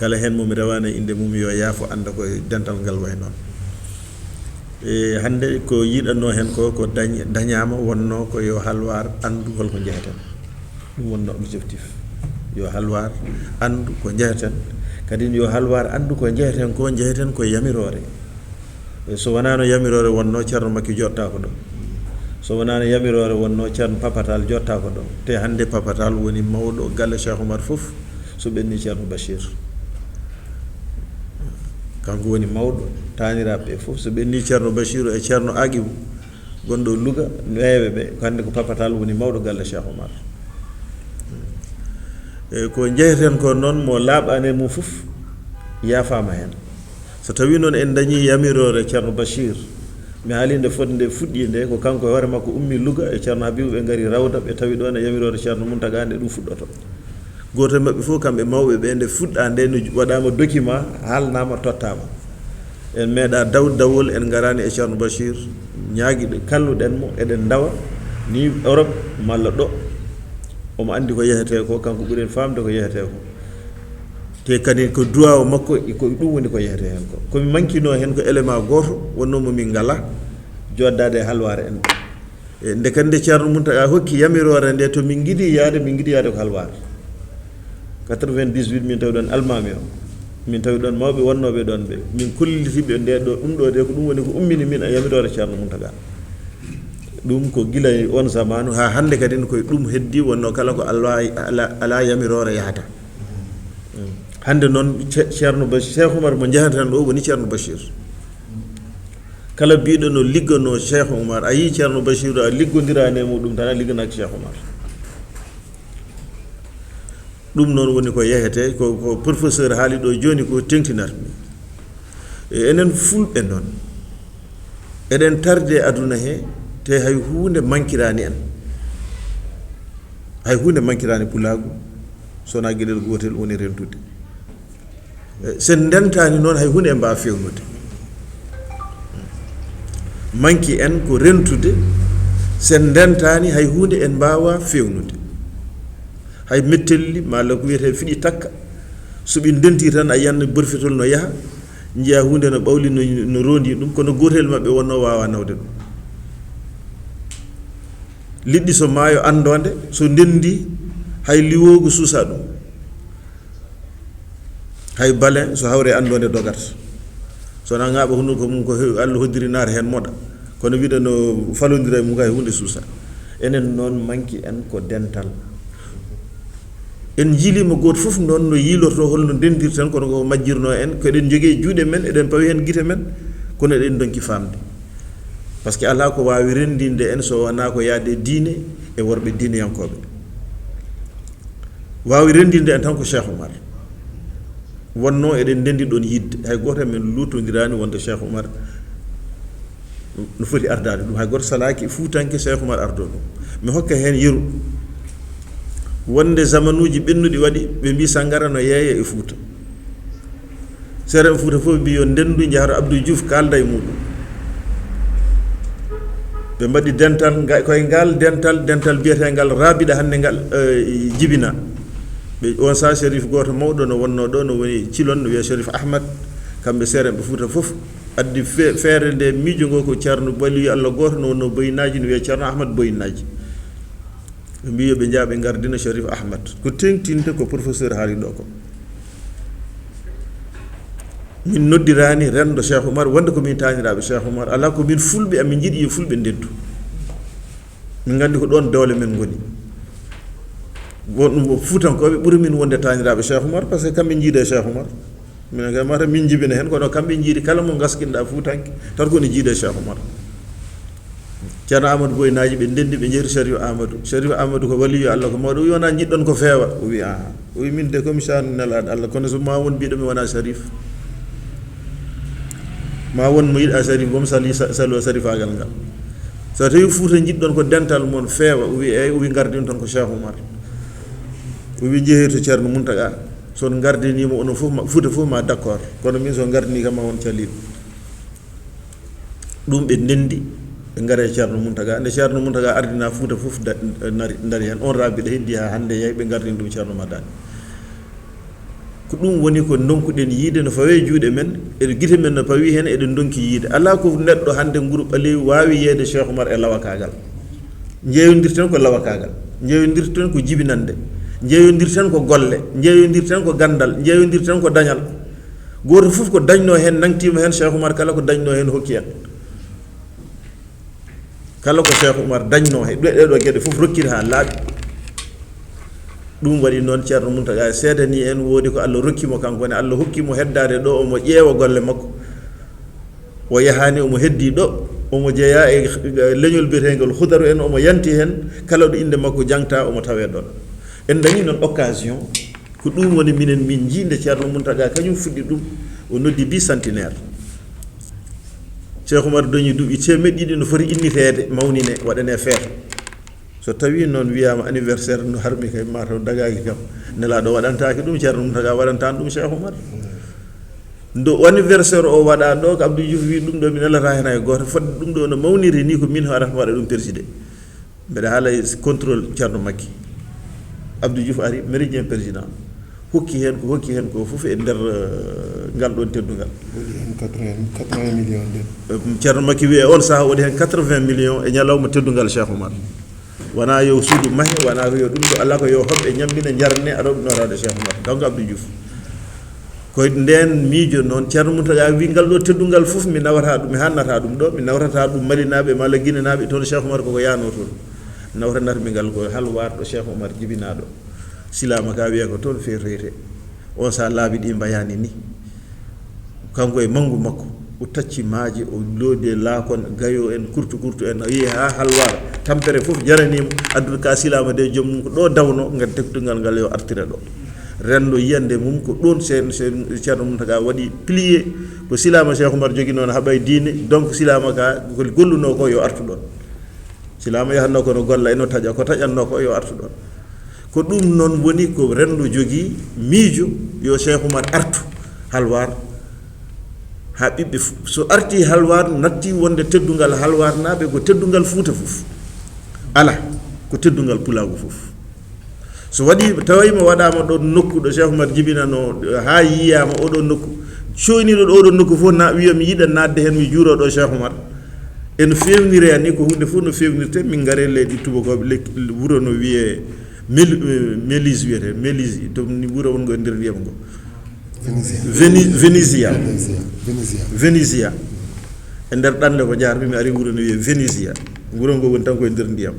kala hen momi rewani inde mum yo yaafo anda koye dental ngal way noon e hande ko yiɗanno hen ko dañama wonno ko yo halwar andu holko jeheten ɗum wonno objectif yo halwar andu ko jeheten kadi yo halwar andu ko jeheten koye yamirore so wonano yamirore wonno ceerno makki jotta ko ɗo so wonano yamirore wonno ceerno papatal jotta ko ɗo te hande papatal woni mawɗo galle Cheikh Oumar fof so ɓenni ceerno Bachir kanko woni mawɗo taniraɓe fof so ɓenni ceerno Bachir e ceerno Aguibou gonɗo Louga weewe ɓe hande ko papatal woni mawɗo galle Cheikh Oumar e ko jeyeten ko noon mo laaɓani mum fof yafama hen so tawi noon en dañi yamirore ceerno Bachir mi haali nde fodde nde fuɗɗi nde ko kanko e hoore makko ummi Louga e ceerno Habibou ɓe ngari rawda ɓe tawi ɗon e yamirore ceerno Mountaga nde ɗum fuɗɗoto goto e maɓɓe fof kamɓe mawɓe ɓe nde fuɗɗa nde no waɗama document haalnama tottama en meeɗa dawol en garani e ceerno Bachir ñaaguiɗe kalluɗen mo eɗen dawa ni Europe malla ɗo omo andi ko yehete ko kanko ɓuuren famde ko yehete ko te kadi ko duwaw makko ko ɗum woni ko yehete hen ko komi mankino hen ko élément goto wonnomo min ngala joddade e halware en e nde kadi nde ceerno Mountaga hokki yamirore nde to min giɗi yaade ko halware 98 min tawi ɗon almami o min tawi ɗon mawɓe wonnoɓe ɗon ɓe min kollitiɓe nde ɗo ɗum ɗo de ko ɗum woni ko ummini min e yamirore ceerno Mountaga ɗum ko gila on zamanu ha hande kadi koye ɗum heddi wonno kala ko ala yamirore yahata hande noon ceerno Bachir Cheikh Oumar mo jahatan ɗo woni ceerno Bachir kala biɗo no liggano Cheikh Oumar a yi ceerno Bachir a liggodirani e muɗum tan a ligganaki Cheikh Oumar ɗum noon woni ko yehete ko professeur haali ɗo joni ko tengtinatmi enen fulɓe noon eɗen tarde aduna he te hay hunde mankirani en hay hunde mankirani pulagu sona gueɗel gotel woni rentude sen dentani noon hay hunde en mbawa fewnude manki en ko rentude sen dentani hay hunde en mbawa fewnude hay mettelli malla ko wiyete fiɗi takka soɓi denti tan a yiyanno borfitol no yaaha jiiya hunde no ɓawli no rondi ɗum kono gotel mabɓe wonno wawa nawde ɗum liɗɗi so maayo andode so ndendi hay liwogu suusa ɗum hay balen so hawre andode dogata sona ŋaaɓa hunnuko mum ko Allah hoddiri naata hen moɗa kono wiɗa no falodira mum kay hunde suusa enen noon manki en ko dental en jiilima goto fof noon no yiilorto holno ndendir tan kono ko majjirno en ko eɗen jogui juuɗe men eɗen pawi hen guite men kono eɗen donki famde par ce que ala ko wawi rendinde en so wona ko yaade diine e worɓe diineyankoɓe wawi rendinde en tan ko Cheikh Oumar wonno eɗen ndendi ɗon yidde hay goto men lutodirani wonde Cheikh Oumar no foti ardade ɗum hay goto salaki fuutanke Cheikh Oumar ardo ɗum mi hokka hen yeru wonde zamanuji ɓennuɗi waɗi ɓe mbi sangara no yeeya e Fouta seeɗa Fouta fof mbi yo ndendu jahata Abdou Diouf kalda e muɗum ɓe mbaɗi dental koye ngal dental biyetengal rabiɗa hande ngal jibina ɓe on sa Chérif goto mawɗo no wonno ɗo no woni Cilon no wiye Chérif Ahmad kamɓe seeɗa ɓe Fouta fof addi feere nde miijo ngo ko ceerno baliyo Allah goto no wonno boyinaji no wiye ceerno Ahmad boyinaji ɓe mbi yoɓe jaa ɓe gardina Chérif Ahmad ko tengtinde ko professeur haali ɗo ko min noddirani rendo Cheikh Oumar wonde komin taniraɓe Cheikh Oumar ala ko min fulɓe amin jiiɗi yo fulɓe ndeddu min gandi ko ɗon dowle men goni gonɗum fuutankoɓe ɓuuri min wonde taniraɓe Cheikh Oumar par ce que kamɓe jiide Cheikh Oumar minen kay mata min jibina hen kono kamɓe jiidi kala mo gaskinɗa fuutanke tan kone jiide Cheikh Oumar ceerno Amadou boynaji ɓe ndendi ɓe jeeri Chérif Amadou ko waliyo Allah ko mawɗo wi wona jiɗɗon ko feewa o wi a o wi min de commission nelaɗo Allah kono so ma won mbiɗomi wona Chérif ma won mo yiɗa Chérif bomo salo sarifagal ngal so tawi Fouta jiɗɗon ko dental mon feewa o wi eyyi o wi gardin toon ko Cheikh Oumar o wi jeehi to ceerno Mountaga son gardinima onon fof Fouta fof ma d' accord kono min so gardini kam ma won caliɗo ɗum ɓe ndendi ɓe gaare ceerno Mountaga nde ceerno Mountaga ardina Fouta fof dari hen on rabiɗo heddi ha hande yeey ɓe gardini ɗum ceerno Madani ko ɗum woni ko donkuɗen yiide no fawe juuɗe men eɗe gite men no pawi hen eɗen donki yiide ala ko neɗɗo hande nguru ɓalewi wawi yeede Cheikh Oumar e lawakagal jeeyodirten ko lawakagal jeeyodirten ko jibinande jeeyodirten ko golle jeeyodirten ko gandal jeeyodirten ko dañal goto fof ko dañno hen nangtima hen Cheikh Oumar kala ko dañno hen hokki en kala ko Cheikh Oumar dañno hen ɗeɗo gueɗe fof rokkita ha laaɓi ɗum waɗi noon ceerno Mountaga seedani en woodi ko Allah rokkimo kanko ne Allah hokkimo heddade ɗo omo ƴeewa golle makko o yahani omo heddi ɗo omo jeeya e leñol biyetegol hudaru en omo yanti hen kala ɗo inde makko jangta omo tawe ɗon en dañi noon occasion ko ɗum woni minen min jiinde ceerno Mountaga kañum fuɗɗi ɗum o noddi bicentenaire Cheikh Oumar dañi duuɓi temedɗiɗi no foti innitede mawnine waɗane feeto so tawi noon wiyama anniversaire no harmi kay mataw dagaki kam nelaɗo waɗantaki ɗum ceerno Mountaga waɗantani ɗum Cheikh Oumar ndo anniversaire o waɗa ɗo ko Abdou Diouf wi ɗum ɗo mi nelata hen hay goto fodde ɗum ɗo no mawniri ni ko min waɗata waɗa ɗum présidé mbeɗa haala contrôle ceerno Makki Abdou Diouf ari méridien président hokki hen ko fof e nder ngal ɗon teddugal 80 millions ceerno Makki wiye on saaha waɗi hen 80 millions e ñalawma teddugal Cheikh Oumar wona yo suudu mahe wona ko yo ɗum ɗo ala ko yo hoɓɓe ñambina jarne aɗoɓe norade Cheikh Oumar kanko Abdou Diouf koye nden miijo noon ceerno Mountaga wi ngal ɗo teddungal fof mi nawata ɗum mi hannata ɗum ɗo mi nawrata ɗum malinaɓe malla guinenaɓe toon Cheikh Oumar koko yano toon nawranatmi ngal ko halwar ɗo Cheikh Oumar jibinaɗo silama ka wiya ko toon fewtoyte on sa laabi ɗi mbayani ni kanko e manggu makko o tacci maaji o loodi laakon gayo en kurtu en yi ha halwar tampere fof jaranimo addude ka silama de joomum ko ɗo dawno ngal tektugal ngal yo artira ɗo rendo yiyande mum ko ɗon ceerno Mountaga waɗi plié ko silama Cheikh Oumar jogui noon haɓay diine donc silama ka ko golluno ko yo artu ɗon silama yahanno ko no golla eno taƴa ko taƴanno ko yo artu ɗon ko ɗum noon woni ko rendo jogui miijo yo Cheikh Oumar artu halwar ha ɓiɓɓe so arti halwar natti wonde teddungal halwar naɓe ko teddungal Fuuta fof ala ko teddungal Pulago fof so waɗi tawima waɗama ɗon nokku ɗo Cheikh Oumar jibinano ha yiyama oɗon nokku coyniɗo ɗo oɗon nokku fof na wiya mi yiɗa nadde hen mi juuro ɗo Cheikh Oumar eno fewnire ni ko hunde fof no fewnirte min gaare leydi tubakoɓe wuuro no wiye Mélise wiyete Mélise to wuuro wongo e nder ndiyam ngo Venisia e nder ɗanle ko jarmi mi ari wuuro no wiye Venisia wuuro ngo woni tan koye nder ndiyam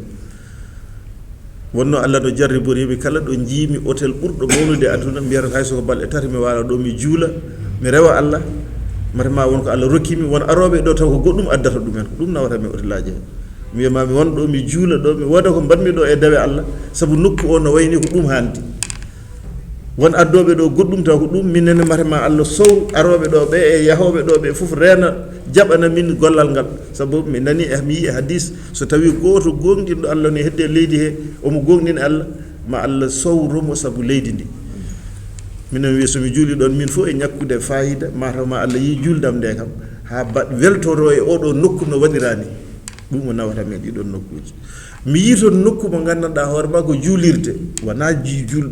wonno Allah no jarribori yimɓe kala ɗo jiimi hôtel ɓurɗo mawnude aduna mbiyata hay soko balɗe tati mi wala ɗo mi juula mi rewa Allah matema won ko Allah rokkimi won aroɓe ɗo taw ko goɗɗum addata ɗumen ko ɗum nawata mi hôtel aji he mi wiyama mi won ɗo mi juula ɗo mi woda ko mbanmi ɗo e dawe Allah saabu nokku o no wayni ko ɗum handi won addoɓe ɗo goɗɗum taw ko ɗum minenne matema Allah sow aroɓe ɗo ɓe e yahoɓe ɗo ɓe fof reena jaɓana min gollal ngal sabu mi nani mi yi e hadis so tawi goto gonɗinɗo Allah ne hedde leydi he omo gonɗini Allah ma Allah sowromo sabu leydi ndi minen wiya somi juuli ɗon min fof e ñakkude fayida mataw ma Allah yi juldam nde kam ha weltoro e oɗo nokku no waɗirani ɗum o nawata men ɗiɗon nokkuji mi yi toon nokku mo gandanɗa hoore ma ko juulirde wona julɓe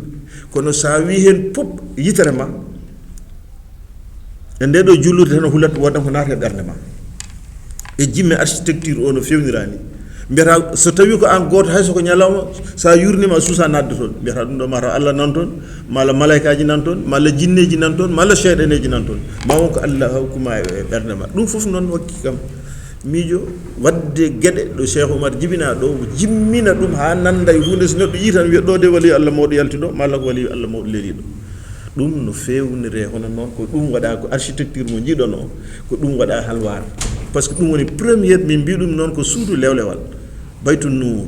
kono sa wi hen pop yitere ma e nde ɗo jullurde tan hulat wodan ko naata e ɓerde ma e jimme architecture o no fewnirani mbiyata so tawi ko an goto hay soko ñalawma sa yurnima suusa nadde toon mbiyata ɗum ɗo mataw Allah nan toon malla malaikaji nan toon malla jinneji nan toon malla cheyɗaneji nan toon ma wonko Allah hokkuma e ɓerde ma ɗum fof noon hokki kam miijo wadde gueɗe ɗo Cheikh Oumar jibina ɗo jimmina ɗum ha nanda e hunde so neɗɗo yi tan wiya ɗo de wali Allah mawɗo yaltiɗo malla ko wali Allah mawɗo leeliɗo ɗum no fewnire hono noon ko ɗum waɗa ko architecture mo jiiɗon o ko ɗum waɗa halwar par ce que ɗum woni premiére min mbi ɗum noon ko suudu lewlewal baytu nour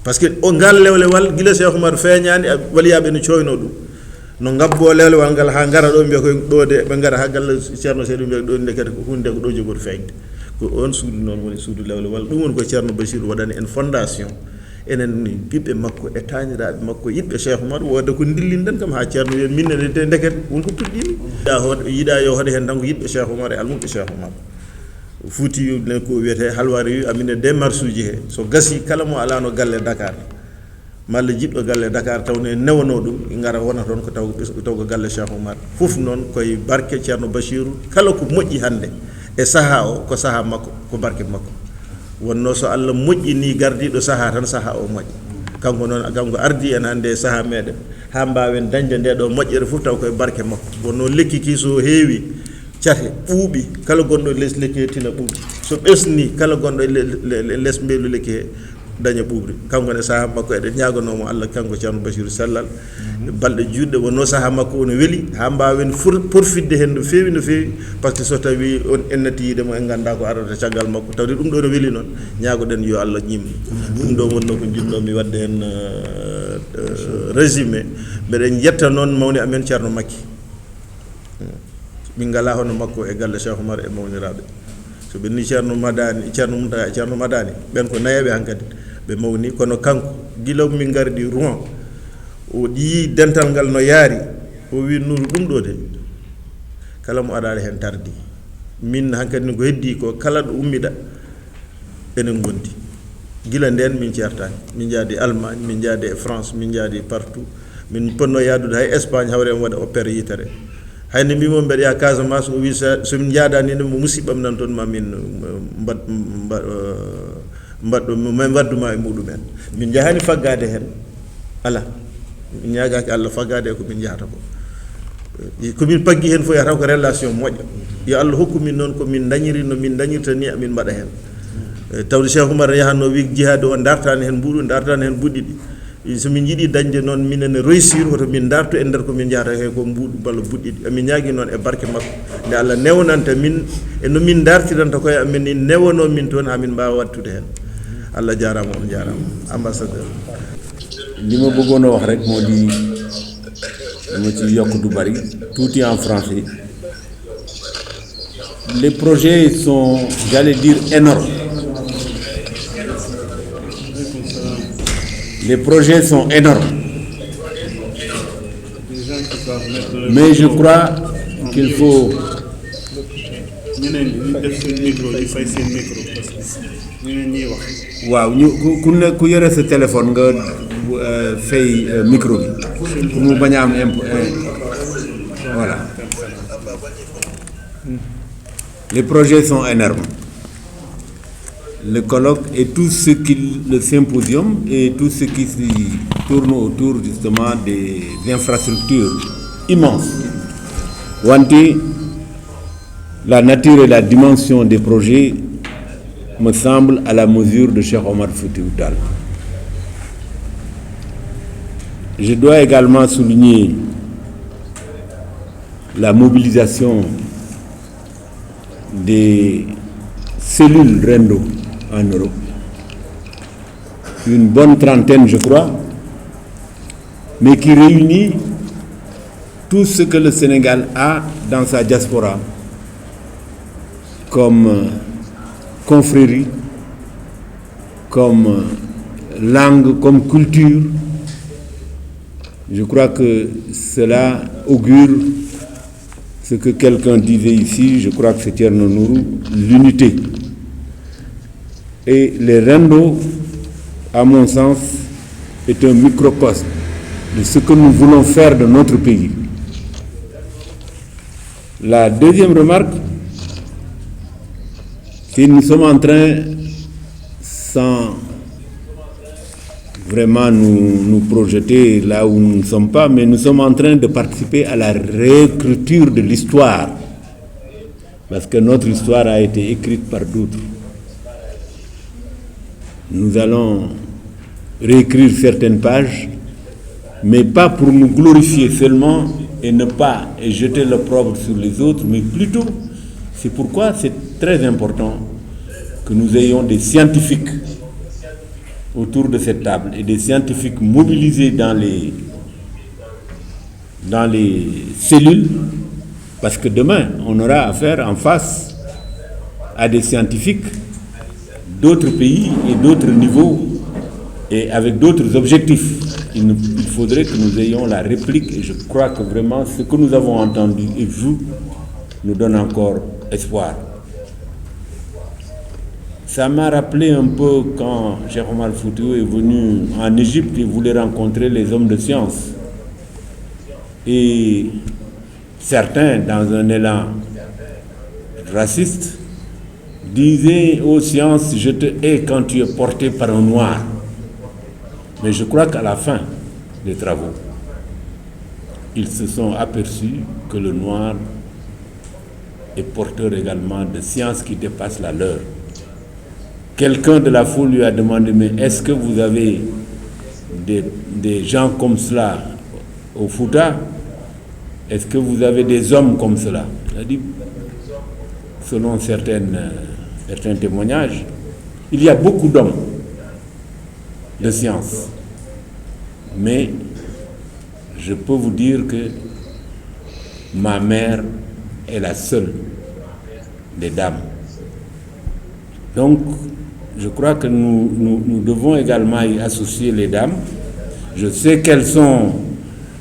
par ce que o ngal lewlewal gila Cheikh Oumar feeñani waliyaɓe no coyno ɗum no ngabbo lewlewal ngal ha ngara ɗo mbiya koye ɗo de ɓe ngara ha galla ceerno seeɗo mbiya ɗo ndekete ko hunde ko ɗo jogoto feeñde ko on suudu noon woni suudu lewlewal ɗum woni ko ceerno Bachir waɗani en fondation enen ɓiɓɓe makko e tañiraɓe makko yiɗɓe Cheikh Oumar wodde ko dillinɗen kam ha ceerno wiya minne de ndeket wonko puɗɗimi yiɗa yo hoɗe hen tan ko yiɗɓe Cheikh Oumar e almuɓe Cheikh Oumar Fouti len ko wiyete halwari wi amine démarche uji he so gasi kala mo alano galle Dakar malla jiɗɗo galle Dakar tawne newono ɗum ngara wona toon ko taw ko galle Cheikh Oumar fof noon koye barke ceerno Bachirou kala ko moƴƴi hannde e saha o ko saha makko ko barke makko wonno so Allah moƴƴini gardiɗo saha tan saha o moƴƴi kanko noon kanko ardi en hannde e saha meɗen ha mbawen dañde nde ɗo moƴƴere fof taw koye barke makko wonno lekki ki so heewi cate ɓuuɓi kala gonɗo less lekki he tina ɓuuɓi so ɓesni kala gonɗo less mbelu lekki he daña ɓuuɓri kanko ne saha makko eɗen ñagonomo Allah kanko ceerno Bachirou sellal balɗe juɗɗe wonno saha makko ono weeli ha mbawen porfidde hen no feewi par ce que so tawi on ennati yidemo en ganda ko arata caggal makko tawde ɗum ɗo no weeli noon ñagoɗen yo Allah ñimni ɗum ɗo wonno ko jinnomi wadde hen résumé mbeɗen jetta noon mawni amen ceerno Makki min ngala hono makko e galle Cheikh Oumar e mawniraɓe so ɓe ni ceerno Madani ceerno Mountaga e ceerno Madani ɓen ko nayaɓe hankkadi ɓe mawni kono kanko gila min gardi Rouen o ɗi dental ngal no yaari o wi Nourou ɗum ɗo de kala mo aɗaɗa hen tardi min hankkadi ko heddi ko kala ɗo ummida enen gondi gila nden min ceertani min jaadi Allemagne min jaadi e France min jaadi partout min ponno yaadude hay Espagne hawre en waɗa opére yitere hayno mbimo mbeɗa yaha Casamance o wi somin jaadani mo musiɓɓam nan toon ma min wadduma e muɗumen min jahani faggade hen ala min ñagaki Allah faggade ko min jahata komin paggi hen fof yataw ko relation moƴƴo yo Allah hokku min noon komin dañiri no min dañirta ni amin mbaɗa hen tawde Cheikh Oumar yahanno wi jihade o dartani hen mbuɗu dartani hen buɗɗi ɗi somin jiiɗi dañde noon minen réussir hoto min dartu e nder komin jahata he ko mbuɗu balla buɗɗi ɗi amin ñaagui noon e barke makko nde Allah newnanta min e no min dartiranta koye amin ni newono min toon ha min mbawa wattude hen Allah jarama on jarama ambassadeur li ma bëggoon a wax rek moo di dama ci yokk du bari tuuti en français. Les projets sont, j'allais dire, énormes. Les projets sont énormes. Mais je crois qu'il faut... waaw ñu ku ne ku yore sa téléphone nga fay micro bi pour mu bañ a am voilà. Les projets sont énormes. Le colloque et tout ce qui le symposium et tout ce qui se tourne autour justement des infrastructures immenses. Wante la nature et la dimension des projets me semble à la mesure de Cheikh Omar Foutiyou Tall. Je dois également souligner la mobilisation des cellules Rendo en Europe. Une bonne trentaine, je crois, mais qui réunit tout ce que le Sénégal a dans sa diaspora comme confrérie, comme langue, comme culture. Je crois que cela augure ce que quelqu'un disait ici, je crois que c'est Thierno Nourou, l'unité. Et les Rendo, à mon sens, est un microcosme de ce que nous voulons faire de notre pays. La deuxième remarque, c'est que nous sommes en train, sans vraiment nous projeter là où nous ne sommes pas, mais nous sommes en train de participer à la réécriture de l'histoire, parce que notre histoire a été écrite par d'autres. Nous allons réécrire certaines pages, mais pas pour nous glorifier seulement et ne pas jeter l'opprobre sur les autres, mais plutôt, c'est pourquoi c'est très important que nous ayons des scientifiques autour de cette table et des scientifiques mobilisés dans les cellules, parce que demain, on aura affaire en face à des scientifiques d'autres pays et d'autres niveaux et avec d'autres objectifs. Il faudrait que nous ayons la réplique et je crois que vraiment ce que nous avons entendu et vu nous donne encore espoir. Ça m'a rappelé un peu quand Cheikh Omar Foutiyou est venu en Égypte et voulait rencontrer les hommes de science. Et certains, dans un élan raciste, disaient aux sciences, je te hais quand tu es porté par un noir. Mais je crois qu'à la fin des travaux, ils se sont aperçus que le noir est porteur également de sciences qui dépassent la leur. Quelqu'un de la foule lui a demandé, mais est-ce que vous avez des gens comme cela au Fouta? Est-ce que vous avez des hommes comme cela? Il a dit, selon certains témoignages, il y a beaucoup d'hommes de science. Mais je peux vous dire que ma mère est la seule des dames. Donc, je crois que nous devons également y associer les dames. Je sais qu'elles sont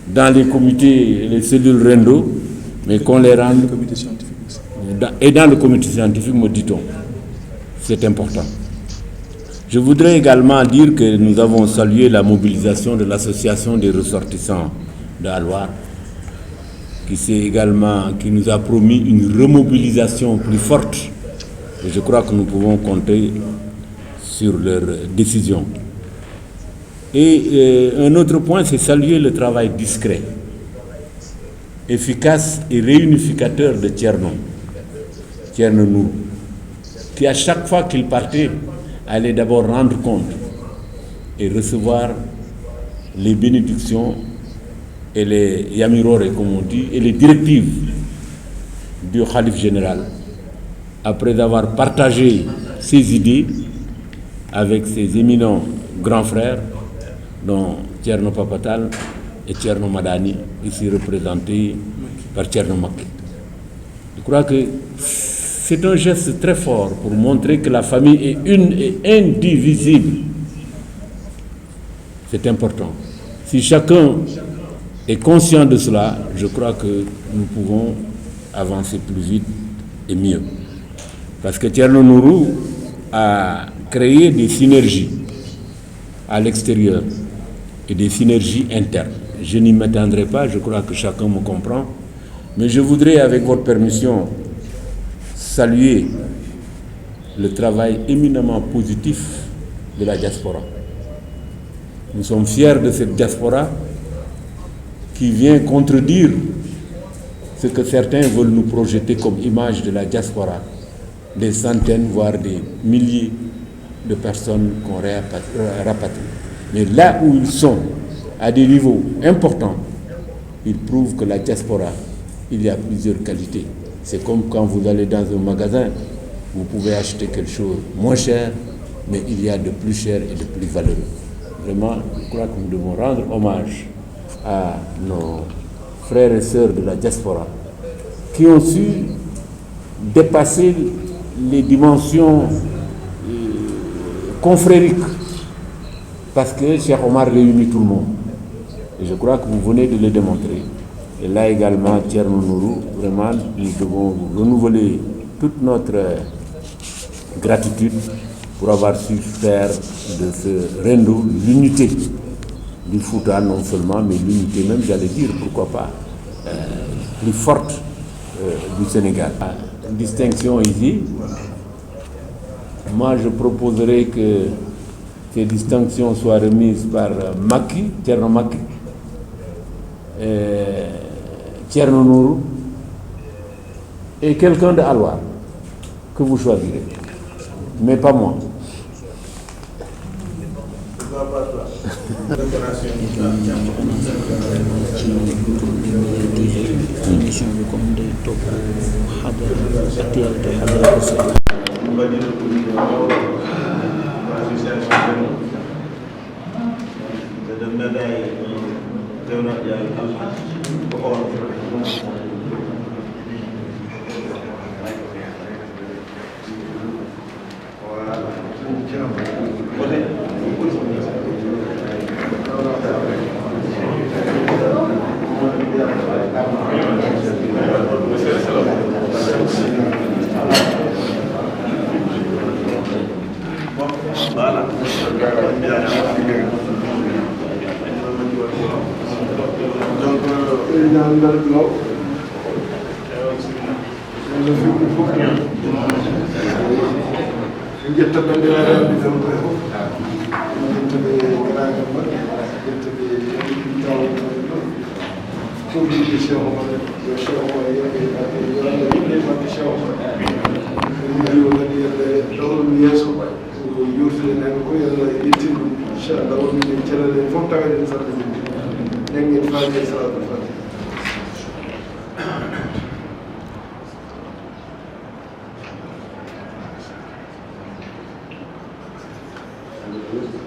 dans les comités, les cellules Rendo, mais qu'on les rende... Et dans le comité scientifique, me dit-on. C'est important. Je voudrais également dire que nous avons salué la mobilisation de l'association des ressortissants de Alwar, qui nous a promis une remobilisation plus forte. Et je crois que nous pouvons compter sur leurs décisions. Et un autre point, c'est saluer le travail discret, efficace et réunificateur de Thierno Nourou, qui à chaque fois qu'il partait, allait d'abord rendre compte et recevoir les bénédictions et les yamirore, comme on dit, et les directives du Khalif général, après avoir partagé ses idées avec ses éminents grands frères, dont Thierno Papatal et Thierno Madani, ici représentés par Thierno Maki. Je crois que c'est un geste très fort pour montrer que la famille est une et indivisible. C'est important. Si chacun est conscient de cela, je crois que nous pouvons avancer plus vite et mieux. Parce que Thierno Nourou a créé des synergies à l'extérieur et des synergies internes. Je n'y m'étendrai pas, je crois que chacun me comprend, mais je voudrais, avec votre permission, saluer le travail éminemment positif de la diaspora. Nous sommes fiers de cette diaspora qui vient contredire ce que certains veulent nous projeter comme image de la diaspora, des centaines, voire des milliers de personnes qu'on rapatrie. Mais là où ils sont, à des niveaux importants, ils prouvent que la diaspora, il y a plusieurs qualités. C'est comme quand vous allez dans un magasin, vous pouvez acheter quelque chose moins cher, mais il y a de plus cher et de plus valeureux. Vraiment, je crois que nous devons rendre hommage à nos frères et sœurs de la diaspora qui ont su dépasser les dimensions confrériques, parce que Cheikh Omar réunit tout le monde. Et je crois que vous venez de le démontrer. Et là également, Thierno Nourou, vraiment, nous devons renouveler toute notre gratitude pour avoir su faire de ce Rendo l'unité du Fouta, non seulement, mais l'unité même, j'allais dire, pourquoi pas, plus forte du Sénégal. Une distinction ici, moi je proposerais que ces distinctions soient remises par Maki, Thierno Maki, Thierno Nourou et quelqu'un de Alwar que vous choisirez, mais pas moi. donc président Ndar Lo no fimɓe fof en jetta bandiraɓe kamɓe fof jettaɓe garagal maɓɓe jettaɓe taw commune Cheikh Omar yo Cheikh Omar yimɓe maɓɓe yo Allah yimɓe maɓɓe Cheikh Omar yo kadi yimɓe ɗowɗum yeeso yurtide nan ko yalla yettin ɗum inchallah wonɓe calale fof tawaɗen sarɗe janguen faade salatul fatiha Thank you.